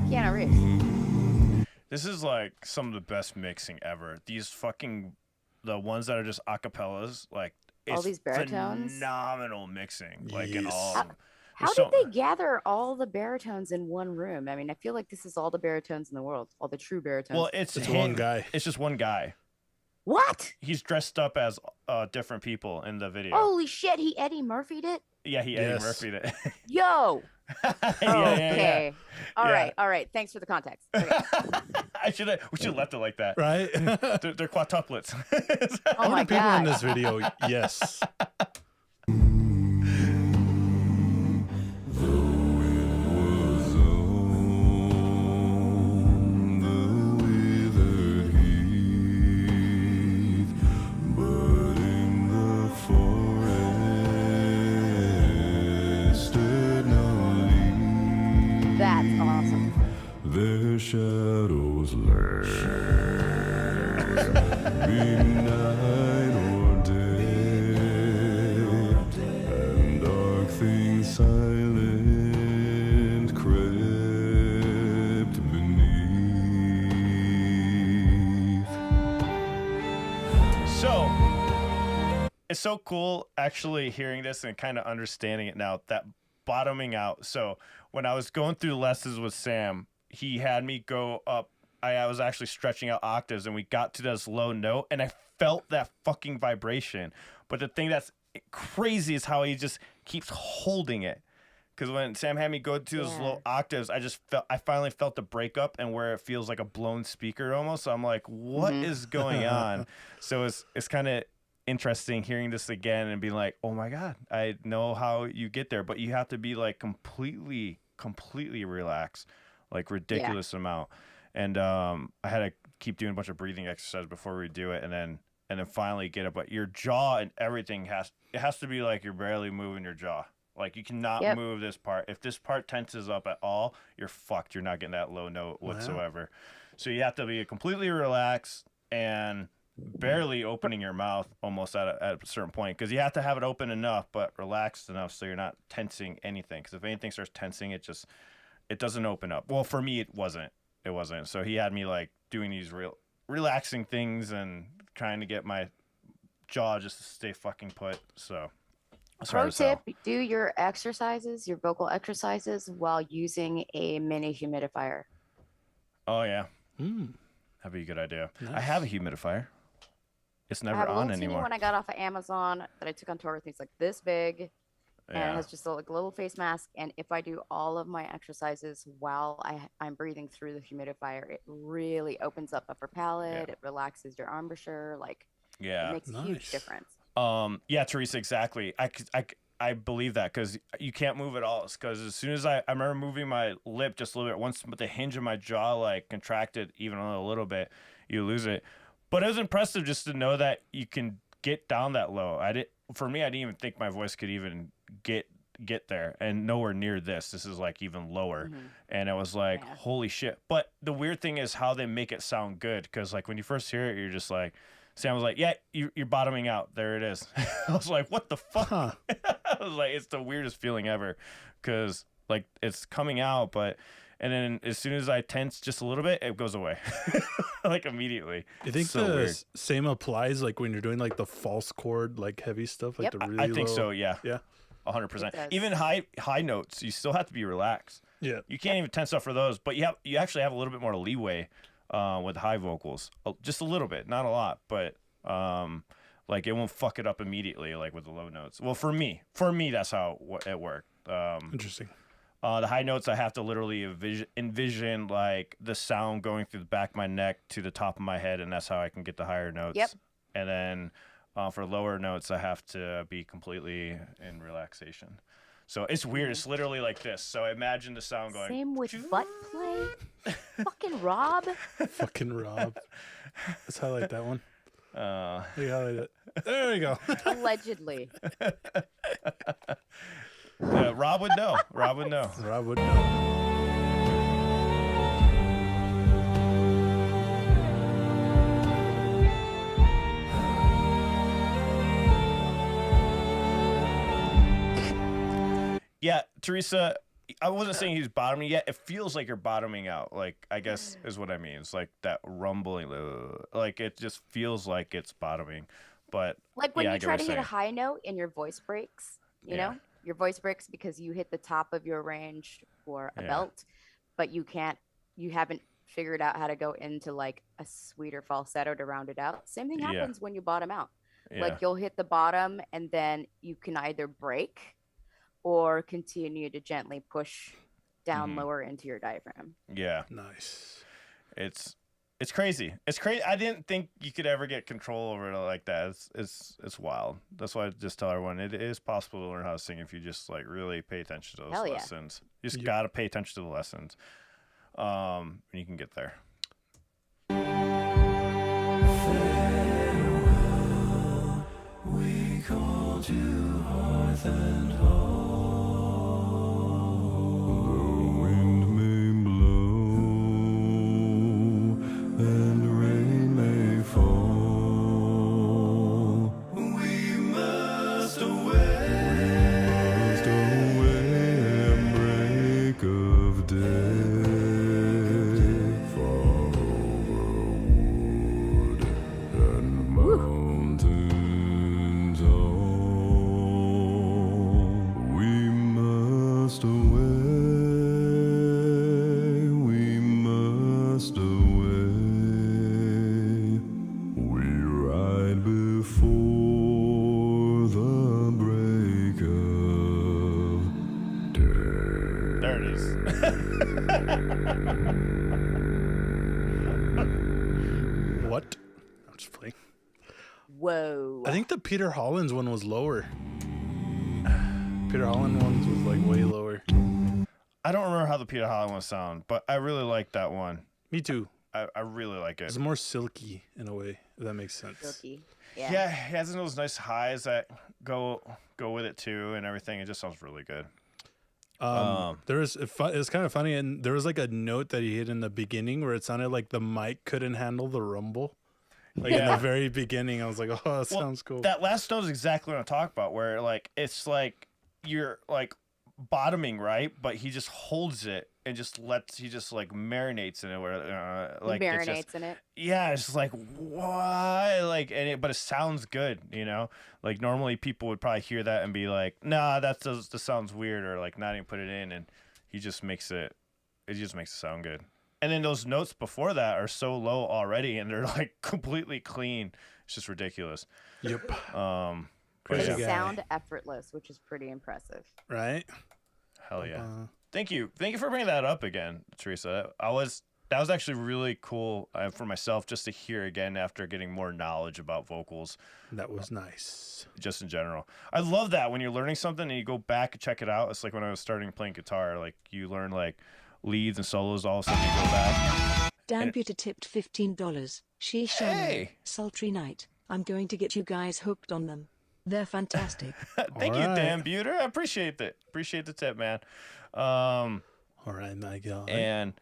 Keanu Reeves. This is like some of the best mixing ever. These fucking the ones that are just acapellas, like All it's these baritones? phenomenal mixing, like in Yes. all. Of them. How There's did so- they gather all the baritones in one room? I mean, I feel like this is all the baritones in the world, all the true baritones. Well, it's It's him. one guy. It's just one guy. What? He's dressed up as different people in the video. Holy shit, he Eddie Murphy'd it? Yeah, he Eddie Yes. Murphy'd it. Yo. Okay. All Yeah. right. All right. Thanks for the context. Okay. We should have left it like that. Right? They're quadtuplets. Oh How my many people in god. this video? Yes. was on the withered heath, but in the forest stood no leaf. That's awesome. Their shadows lay, be night or day, and dark things silent crept beneath. So it's so cool actually hearing this and kind of understanding it now, that bottoming out. So when I was going through lessons with Sam, he had me go up. I was actually stretching out octaves and we got to this low note and I felt that fucking vibration. But the thing that's crazy is how he just keeps holding it. Because when Sam had me go to those Yeah. low octaves, I finally felt the breakup and where it feels like a blown speaker almost. So I'm like, what is going on? So it's kind of interesting hearing this again and being like, oh my God, I know how you get there, but you have to be like completely relaxed, like ridiculous amount. And I had to keep doing a bunch of breathing exercises before we do it, and then finally get it. But your jaw and everything has to be like you're barely moving your jaw. Like you cannot Yep. move this part. If this part tenses up at all, you're fucked. You're not getting that low note whatsoever. So you have to be completely relaxed and barely opening your mouth almost at a certain point, because you have to have it open enough but relaxed enough so you're not tensing anything. Because if anything starts tensing, it doesn't open up. Well, for me, it wasn't. So he had me like doing these relaxing things and trying to get my jaw just to stay fucking put. So it's Pro hard as hell. tip, do your exercises, your vocal exercises while using a mini humidifier. Oh yeah, Mm. that'd be a good idea. I Nice. have a humidifier. It's I never have a on little teeny anymore. one I got off of Amazon that I took on tour with. It's like this big. And it Yeah. has just a little face mask. And if I do all of my exercises while I'm breathing through the humidifier, it really opens up upper palate. Yeah. It relaxes your embouchure. Like Yeah. it makes a huge Nice. difference. Yeah, Teresa, exactly. I believe that because you can't move at all. Because as soon as I remember moving my lip just a little bit, once the hinge of my jaw like contracted even a little bit, you lose it. But it was impressive just to know that you can get down that low. For me, I didn't even think my voice could even get there, and nowhere near this. This is like even lower. And it was like, holy shit. But the weird thing is how they make it sound good, because like when you first hear it, you're just like, Sam was like, "Yeah, you're bottoming out. There it is." I was like, "What the fuck?" Huh. I was like, "It's the weirdest feeling ever," because like it's coming out, and then as soon as I tense just a little bit, it goes away, like immediately. You think So the weird. same applies like when you're doing like the false chord, like heavy stuff, like Yep. the really I think low- so. Yeah, Yeah. 100%. It does. Even high notes, you still have to be relaxed. Yeah. You can't even tense up for those, but you actually have a little bit more leeway with high vocals, just a little bit, not a lot, but like it won't fuck it up immediately like with the low notes. Well, for me, that's how it worked. Interesting. The high notes, I have to literally envision like the sound going through the back of my neck to the top of my head, and that's how I can get the higher notes. Yep. And then for lower notes, I have to be completely in relaxation. So it's weird. It's literally like this. So imagine the sound going. Same with butt play. Fucking Rob. Fucking Rob. Let's highlight that one. Uh, We highlight it. There we go. Allegedly. yeah, Rob would know. Rob would know. Rob would know. Yeah, Teresa, I wasn't saying he's bottoming yet. It feels like you're bottoming out. Like, I guess is what I mean. It's like that rumbling. Like, it just feels like it's bottoming. But Like when yeah, I you get try what to you're hit a saying. high note and your voice breaks, you Yeah. know? Your voice breaks because you hit the top of your range for a Yeah. belt, but you haven't figured out how to go into like a sweeter falsetto to round it out. Same thing Yeah. happens when you bottom out. Yeah. Like you'll hit the bottom and then you can either break or continue to gently push down Mhm. lower into your diaphragm. Yeah. Nice. It's crazy. It's crazy. I didn't think you could ever get control over it like that. It's wild. That's why I just tell everyone it is possible to learn how to sing if you just like really pay attention to those Hell yeah. lessons. You just Yep. gotta pay attention to the lessons. And you can get there. We call to hearth and home. The wind may blow and rain may fall. We must away. Must away and break of day, far over wood and mountains all. We must away, we must away. We ride before the break of day. There it is. What? I'm just playing. Whoa. I think the Peter Hollins one was lower. Peter Holland ones was like way lower. I don't remember how the Peter Holland one sound, but I really like that one. Me too. I really like it. It's more silky in a way, if that makes sense. Silky. Yeah, it has those nice highs that go with it too, and everything. It just sounds really good. There was it's kind of funny, and there was like a note that he hit in the beginning where it sounded like the mic couldn't handle the rumble. Like in Yeah. the very beginning, I was like, "Oh, that Well, sounds cool." That last note is exactly what I'm talking about, where like it's like you're like bottoming, right? But he just holds it and he just like marinates in it, where like it's just, Marinates in it. yeah, it's just like what, like, but it sounds good, you know. Like normally people would probably hear that and be like, nah, that sounds weird, or like not even put it in, and he just makes it just makes it sound good. And then those notes before that are so low already, and they're like completely clean. It's just ridiculous. Yep. But Crazy yeah, guy. Sound effortless, which is pretty impressive. Right? hell yeah. Thank you for bringing that up again, Teresa. That was actually really cool for myself just to hear again after getting more knowledge about vocals, That was nice. just in general. I love that when you're learning something and you go back and check it out. It's like when I was starting playing guitar, like you learn like leads and solos, all of a sudden you go back. Dan Buter tipped $15. Shishamo, Hey! sultry night. I'm going to get you guys hooked on them. They're fantastic. Thank you, All right. Dan Buter. I appreciate that. Appreciate the tip, man. All right, my God. And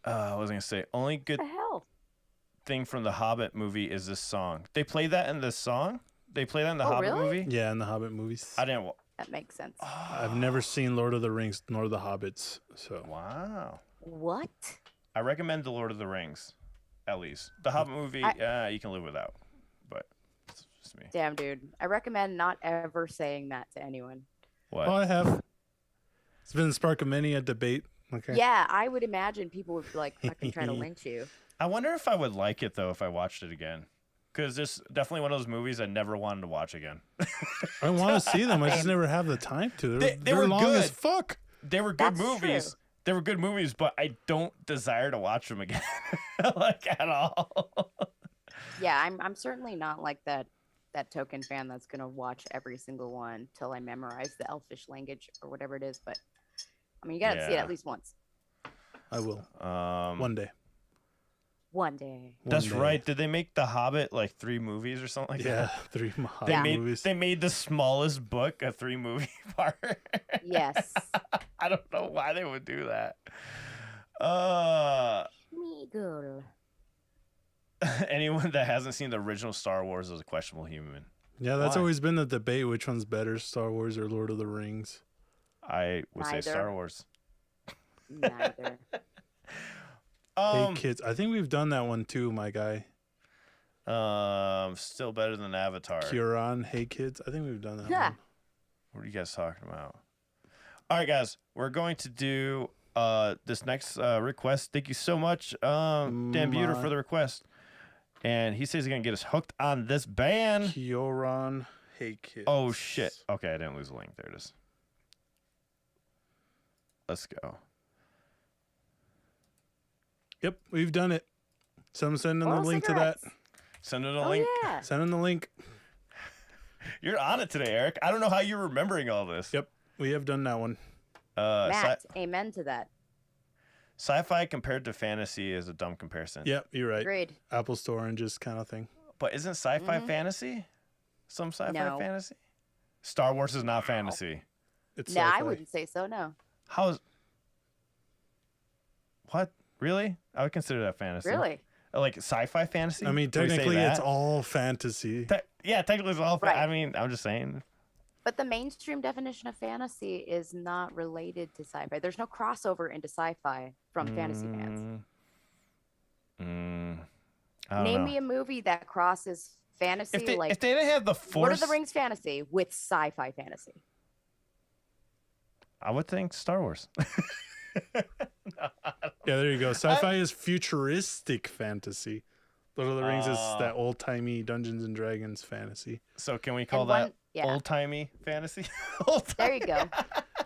what was I gonna say? Only good. What the hell? thing from the Hobbit movie is this song. They play that in the song. They play that in the Hobbit really? movie. Yeah, in the Hobbit movies. I didn't. That makes sense. I've never seen Lord of the Rings nor the Hobbits, so Wow. What? I recommend the Lord of the Rings, at least. The Hobbit movie, you can live without, but it's just me. Damn, dude. I recommend not ever saying that to anyone. What? well, I have. It's been the spark of many a debate. Okay. Yeah, I would imagine people would be like fucking trying to lynch you. I wonder if I would like it though if I watched it again, because this definitely one of those movies I never wanted to watch again. I want to see them. I just never have the time to. They They're were long good. as fuck. They were good That's movies. true. They were good movies, but I don't desire to watch them again, like at all. Yeah, I'm certainly not like that token fan that's gonna watch every single one till I memorize the Elfish language or whatever it is. But I mean, you gotta see it Yeah. at least once. I will Um, one day. One day. That's One day. right. Did they make The Hobbit like 3 movies or something like Yeah, that? 3 They Yeah. made movies. they made the smallest book a 3-movie part. Yes. I don't know why they would do that. Me girl. Anyone that hasn't seen the original Star Wars is a questionable human. Yeah, that's Why? always been the debate. Which one's better, Star Wars or Lord of the Rings? I would say Neither. Star Wars. Neither. Hey kids, I think we've done that one too, my guy. Still better than Avatar. Kieran, hey kids, I think we've done that Yeah. one. What are you guys talking about? All right, guys, we're going to do this next request. Thank you so much, Dan Buter, for the request. And he says he's gonna get us hooked on this band. Kieran, hey kids. Oh shit! Okay, I didn't lose the link. There it is. Let's go. Yep, we've done it. So I'm sending the Oral link cigarettes. to that. Send it a Oh link. yeah. Send in the link. You're on it today, Eric. I don't know how you're remembering all this. Yep, we have done that one. Matt, amen to that. Sci-fi compared to fantasy is a dumb comparison. Yep, you're right. Agreed. Apples to oranges kind of thing. But isn't sci-fi fantasy? Some sci-fi No. fantasy? Star Wars is not fantasy. It's No, I sci-fi. wouldn't say so. No. How is... What? Really? I would consider that fantasy. Really? Like sci-fi fantasy? I mean, Would we say technically, it's that? all fantasy. Yeah, technically it's all... Right. I mean, I'm just saying. But the mainstream definition of fantasy is not related to sci-fi. There's no crossover into sci-fi from fantasy fans. I don't Name know. me a movie that crosses fantasy If they like didn't have the Force... Lord of the Rings fantasy with sci-fi fantasy. I would think Star Wars. Yeah, there you go. Sci-fi is futuristic fantasy. Lord of the Rings is Oh. that old-timey Dungeons and Dragons fantasy. So can we call And that one- yeah. old-timey fantasy? There you go.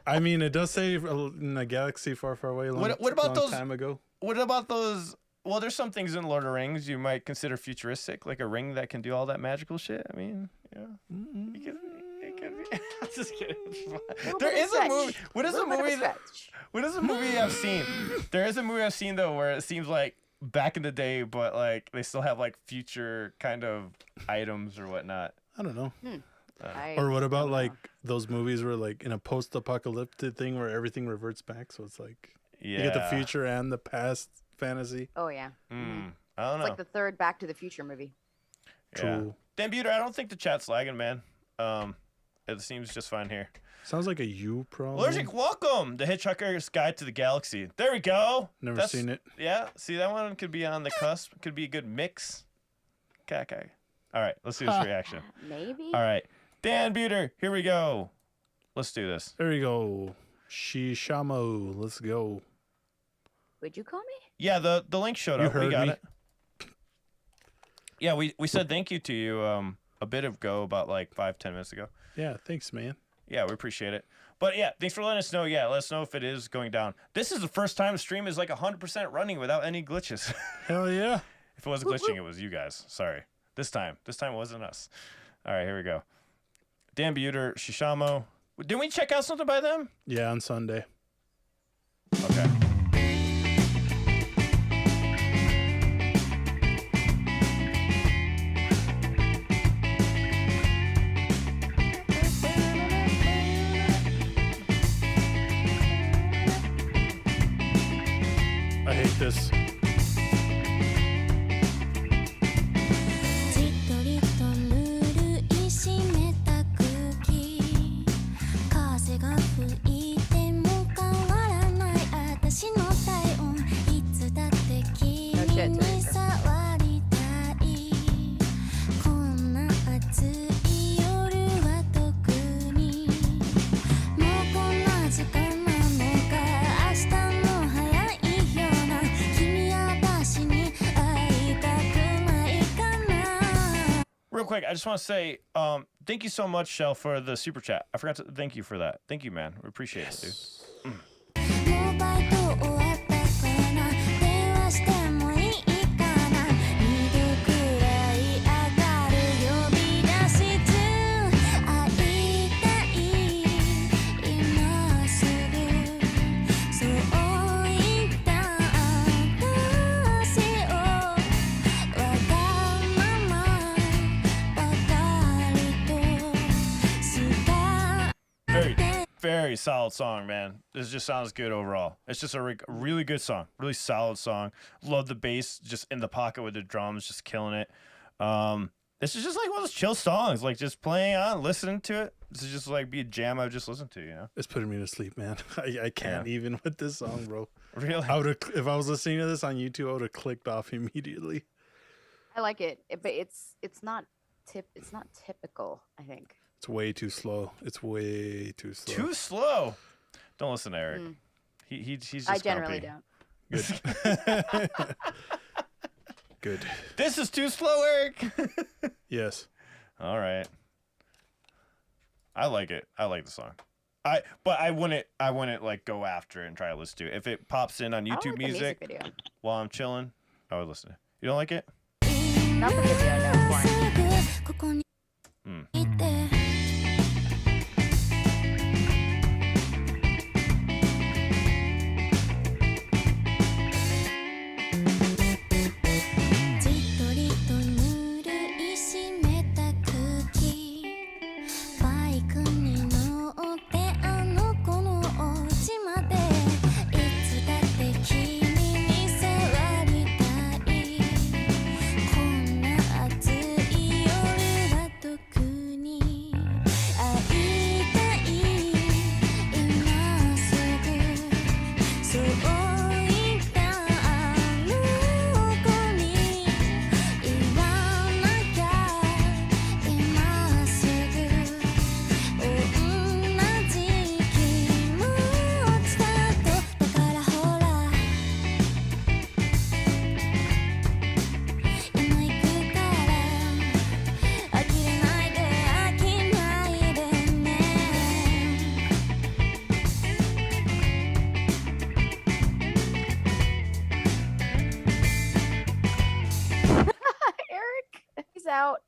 I mean, it does say in a galaxy far, far away, long, What about long those- time ago. What about those... Well, there's some things in Lord of the Rings you might consider futuristic, like a ring that can do all that magical shit. I mean, yeah. It could be. I'm just kidding. There is a movie. What is a movie I've seen? There is a movie I've seen though where it seems like back in the day, but like they still have like future kind of items or whatnot. I don't know. I Or what about don't like know. those movies where like in a post-apocalyptic thing where everything reverts back, so it's like Yeah. you get the future and the past fantasy. Oh yeah. I don't It's know. like the third Back to the Future movie. Yeah. True. Dan Buter, I don't think the chat's lagging, man. It seems just fine here. Sounds like a you problem. Allergic, welcome. The Hitchhiker's Guide to the Galaxy. There we go. Never seen it. Yeah, see that one could be on the cusp. Could be a good mix. Okay. All right, let's do this reaction. Maybe. All right, Dan Buter, here we go. Let's do this. There you go. Shishamo. Let's go. Would you call me? Yeah, the link showed You up. We heard got me. it. Yeah, we said thank you to you a bit ago, about like 5-10 minutes ago. Yeah, thanks, man. Yeah, we appreciate it. But yeah, thanks for letting us know. Yeah, let us know if it is going down. This is the first time the stream is like 100% running without any glitches. Hell yeah. If it was glitching, it was you guys. Sorry. This time it wasn't us. All right, here we go. Dan Buter, Shishamo. Didn't we check out something by them? Yeah, on Sunday. Okay. I hate this. quick, I just want to say thank you so much, Shell, for the super chat. I forgot to thank you for that. Thank you, man. We appreciate it, dude. もうバイト終わったかな電話してもいいかな2度くらい上がる呼び出し中会いたい今すぐそう言った私をわがままばかりとした Very solid song, man. This just sounds good overall. It's just a really good song, really solid song. Love the bass just in the pocket with the drums, just killing it. This is just like one of those chill songs, like just playing on, listening to it. This is just like be a jam I would just listen to, you know? It's putting me to sleep, man. I can't even with this song, bro. Really? I would have, if I was listening to this on YouTube, I would have clicked off immediately. I like it, but it's not typical, I think. It's way too slow. It's way too slow. Too slow. Don't listen to Eric. He's just I generally grumpy. don't. Good. Good. This is too slow, Eric. Yes. All right. I like it. I like the song. But I wouldn't like go after it and try to listen to it. If it pops in on I don't YouTube like the music music video. while I'm chilling, I would listen. You don't like it? Not the video, no. It's boring. ここに Mm. いて じっとりとぬるい湿った空気バイクに乗ってあの子のお家までいつだって君に触りたいこんな暑い夜は特に会いたい今すぐそう言ったあの子に言わなきゃ今すぐ同じ気持ちだとだからほら今行くから呆れないで飽きないでね Eric, he's out.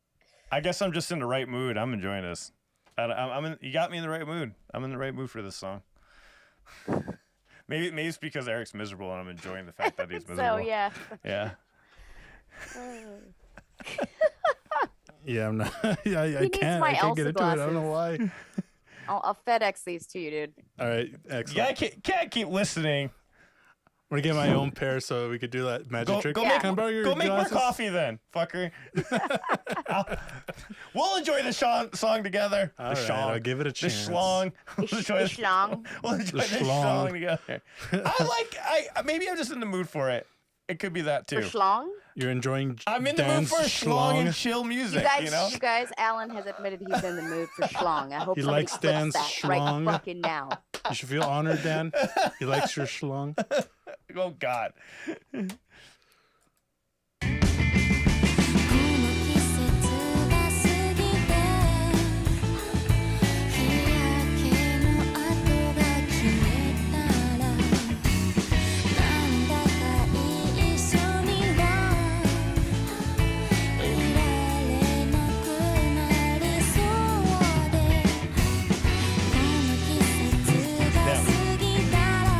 I guess I'm just in the right mood. I'm enjoying this. You got me in the right mood. I'm in the right mood for this song. Maybe it's because Eric's miserable and I'm enjoying the fact that he's miserable. So yeah. Yeah. Yeah, I'm not. I needs can't. my I can't get Elsa into it. I don't know why. I'll FedEx these to you, dude. All right, You excellent. can't keep listening. I'm gonna get my own pair so we could do that magic trick. Go Yeah. Can I borrow your make more glasses? coffee then, fucker. We'll enjoy the song together. All the right, song. I'll give it a chance. The schlong. We'll enjoy The schlong. We'll enjoy the schlong. schlong together. Maybe I'm just in the mood for it. It could be that For too. schlong? You're enjoying I'm in the mood dance for schlong and chill You music, guys, you know? Alan has admitted he's in the mood for schlong. I hope He somebody likes flips dance that right schlong. fucking now. You should feel honored, Dan. He likes your schlong. Oh, God. この季節が過ぎて日焼けの跡が消えたらなんだか一緒にはいられなくなりそうでこの季節が過ぎたら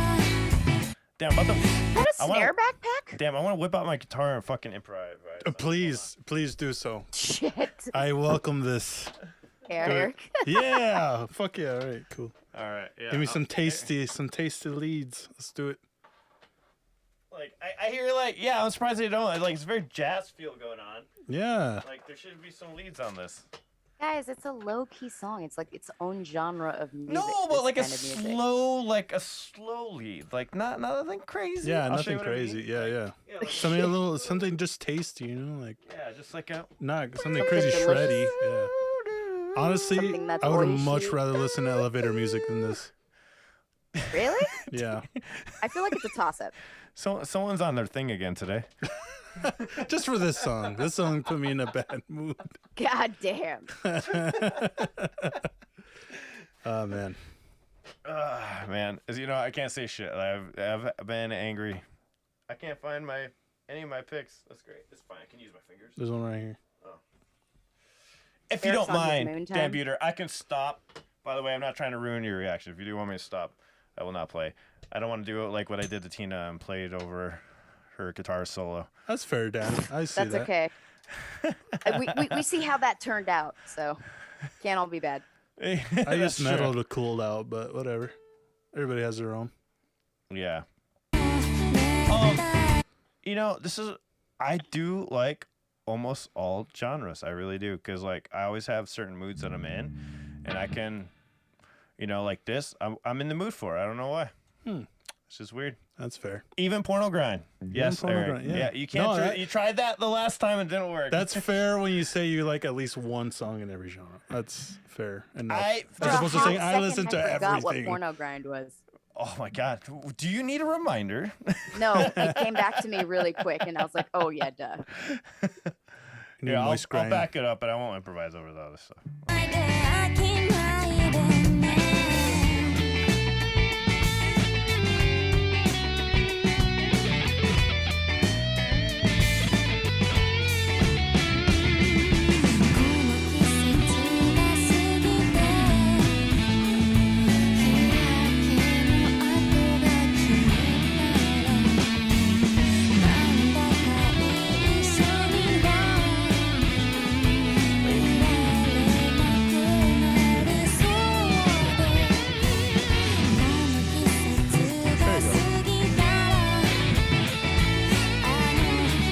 Damn, about the. Is that a I wanna- snare backpack? Damn, I want to whip out my guitar and fucking improvise. Please do so. Shit. I welcome this. Eric. Yeah, fuck yeah. All right, cool. All right, yeah. Give me some tasty leads. Let's do it. Like, I hear, like, yeah, I'm surprised they don't. Like, it's very jazz feel going on. Yeah. Like, there should be some leads on this. Guys, it's a low-key song. It's like its own genre of music. No, this but like a kind of music. slow lead. Like, not nothing crazy. Yeah, I'll show you nothing what I mean. crazy. Yeah, yeah. Yeah, like, Something just tasty, you know, like yeah, just like a. not something crazy shreddy. Yeah. Honestly, Something that's I would have oishi. much rather listen to elevator music than this. Really? Yeah. I feel like it's a toss-up. Someone's on their thing again today. Just for this song. This song put me in a bad mood. God damn. Oh man. Man, as you know, I can't say shit. I've been angry. I can't find any of my picks. That's great. It's fine. I can use my fingers. There's one right here. If you Eric's don't on his mind, moon Dan time. Buter, I can stop. By the way, I'm not trying to ruin your reaction. If you do want me to stop, I will not play. I don't want to do it like what I did to Tina and played over her guitar solo. That's fair, Dan. I see That's that. okay. We see how that turned out, so can't all be bad. I That's used true. metal to cool it out, but whatever. Everybody has their own. Yeah. You know, I do like almost all genres. I really do. Because, like, I always have certain moods that I'm in. And I can, you know, like this, I'm in the mood for it. I don't know why. It's just weird. That's fair. Even porno grind. Yes, porno Eric. grind, yeah. You can't. No, you tried that the last time and it didn't work. That's fair when you say you like at least one song in every genre. That's fair enough. For As a opposed to hot saying I second, listen to I forgot what everything. porno grind was. Oh my God. Do you need a reminder? No, it came back to me really quick, and I was like, "Oh yeah, duh." New Yeah, moist I'll grind. back it up, but I won't improvise over the other stuff.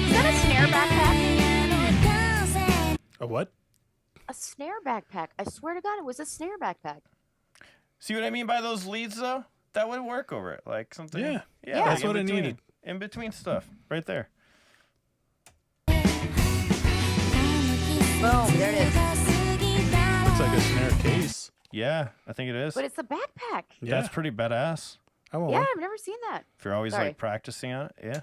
Is that a snare backpack? A what? A snare backpack. I swear to God, it was a snare backpack. See what I mean by those leads, though? That would work over it. Like something. Yeah. Yeah. That's in what it between. needed. In between stuff. Right there. Boom, there it is. Looks like a snare case. Yeah, I think it is. But it's a backpack. Yeah. That's pretty badass. I want Yeah, one. I've never seen that. If you're always Sorry. like practicing on it. Yeah.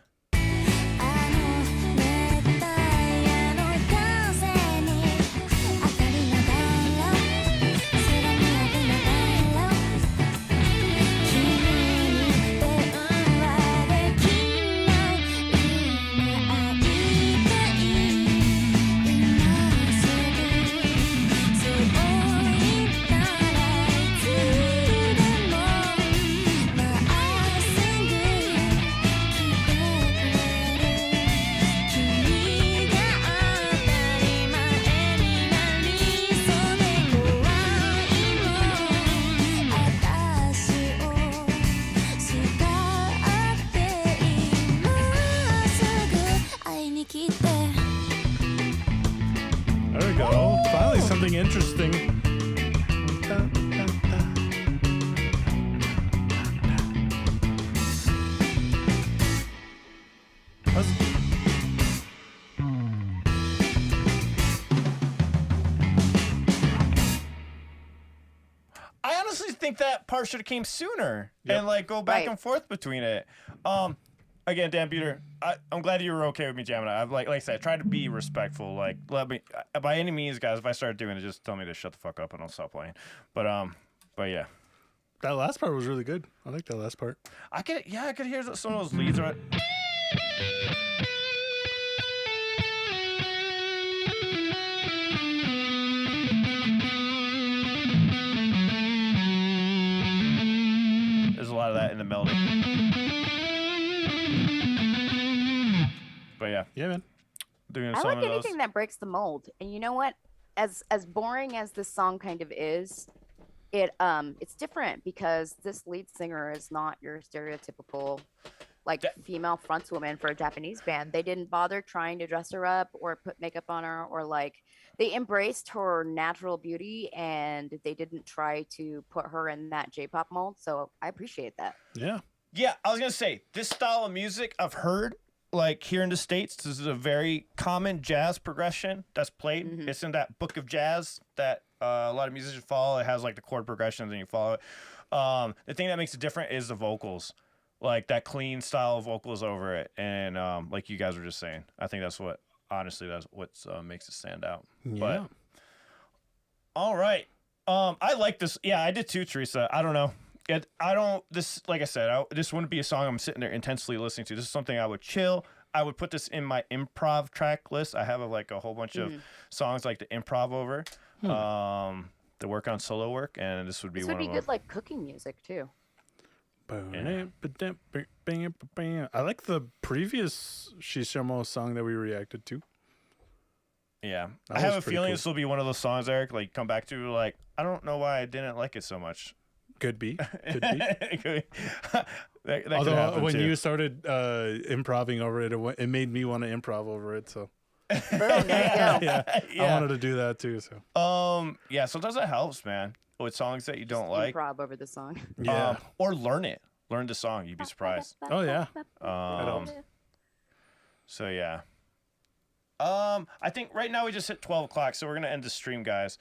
There we go. Finally, something interesting. I honestly think that part should have came sooner and like go back Right. and forth between it. Again, Dan Buter, I'm glad you were okay with me jamming it. I've like I said, I tried to be respectful. Like, let me by any means, guys. If I start doing it, just tell me to shut the fuck up and I'll stop playing. But yeah, That last part was really good. I like that last part. I could hear some of those leads. Right? There's a lot of that in the melody. But yeah, Yeah, man. doing I some like of those. anything that breaks the mold. And you know what? As boring as this song kind of is, it's different because this lead singer is not your stereotypical like female frontwoman for a Japanese band. They didn't bother trying to dress her up or put makeup on her, or like they embraced her natural beauty and they didn't try to put her in that J-pop mold. So I appreciate that. Yeah. Yeah, I was gonna say this style of music I've heard like here in the States. This is a very common jazz progression that's played. It's in that book of jazz that a lot of musicians follow. It has like the chord progressions and you follow it. The thing that makes it different is the vocals. like that clean style of vocals over it, and like you guys were just saying, I think that's what makes it stand out. Yeah. But all right, I like this. Yeah, I did too, Teresa. I don't know. Like I said, this wouldn't be a song I'm sitting there intensely listening to. This is something I would chill. I would put this in my improv track list. I have a whole bunch of songs like to improv over, to work on solo work, and this would be This one would be of good them. like cooking music too. I like the previous Shishamo song that we reacted to. Yeah, That I have was a pretty feeling cool. this will be one of those songs, Eric. Like come back to like I don't know why I didn't like it so much. Could be. Could be. That could Although happen when too. you started improving over it, it made me want to improv over it. So Boom, there you go. yeah, I wanted to do that too. So yeah, sometimes that helps, man. With songs that you don't like, Improv over the song. yeah. or learn the song. You'd be surprised. Oh yeah. Um, so yeah. I think right now we just hit 12 o'clock, so we're gonna end the stream, guys.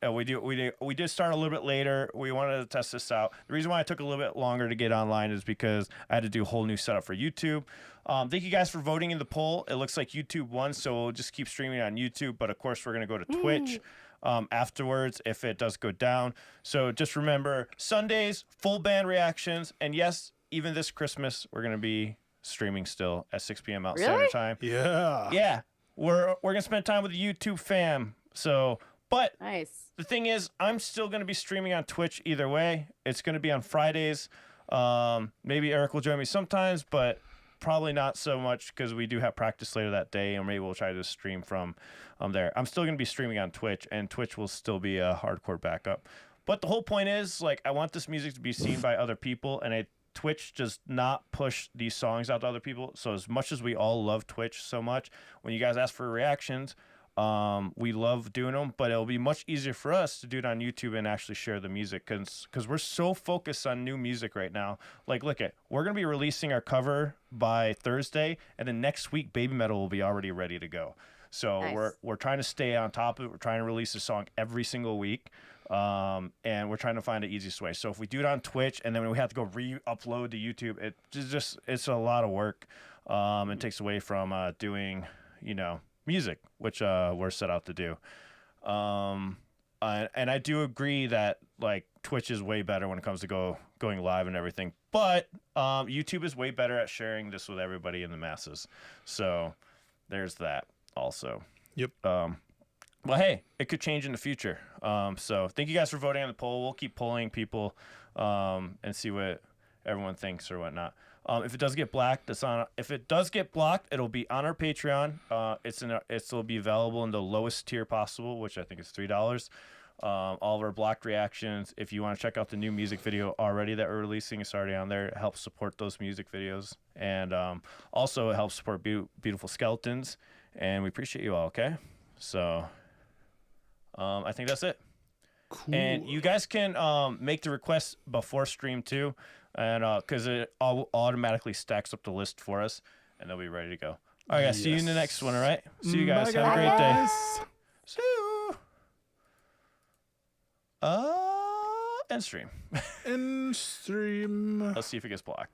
We did start a little bit later. We wanted to test this out. The reason why it took a little bit longer to get online is because I had to do a whole new setup for YouTube. Thank you guys for voting in the poll. It looks like YouTube won, so we'll just keep streaming on YouTube. But of course, we're gonna go to Twitch afterwards if it does go down. So just remember, Sundays full band reactions, and yes, even this Christmas we're gonna be streaming still at 6 p.m. Mountain Standard Really? Time. Yeah. Yeah, we're gonna spend time with the YouTube fam. So, but Nice. the thing is, I'm still going to be streaming on Twitch either way. It's going to be on Fridays. Maybe Eric will join me sometimes, but probably not so much because we do have practice later that day, and maybe we'll try to stream from there. I'm still going to be streaming on Twitch, and Twitch will still be a hardcore backup. But the whole point is, like, I want this music to be seen by other people, and Twitch does not push these songs out to other people. So as much as we all love Twitch so much, when you guys ask for reactions, we love doing them, but it'll be much easier for us to do it on YouTube and actually share the music because we're so focused on new music right now. Like, we're going to be releasing our cover by Thursday, and then next week, Baby Metal will be already ready to go. So Nice. we're trying to stay on top of it. We're trying to release a song every single week. And we're trying to find the easiest way. So if we do it on Twitch and then we have to go re-upload to YouTube, it's a lot of work. It takes away from doing, music, which we're set out to do. And I do agree that like Twitch is way better when it comes to going live and everything. But YouTube is way better at sharing this with everybody in the masses. So there's that also. Yep. Well, hey, it could change in the future. So thank you guys for voting on the poll. We'll keep polling people and see what everyone thinks or whatnot. If it does get blocked, it'll be on our Patreon. It'll be available in the lowest tier possible, which I think is $3. All of our blocked reactions. If you want to check out the new music video already that we're releasing, it's already on there. It helps support those music videos, and also it helps support Beautiful Skeletons. And we appreciate you all. Okay, so. I think that's it. Cool. And you guys can make the request before stream too, and because it automatically stacks up the list for us, and they'll be ready to go. All right, guys. See you in the next one. All right. See you guys. Bye, Have a great day. guys. See you. End stream. End stream. Let's see if it gets blocked.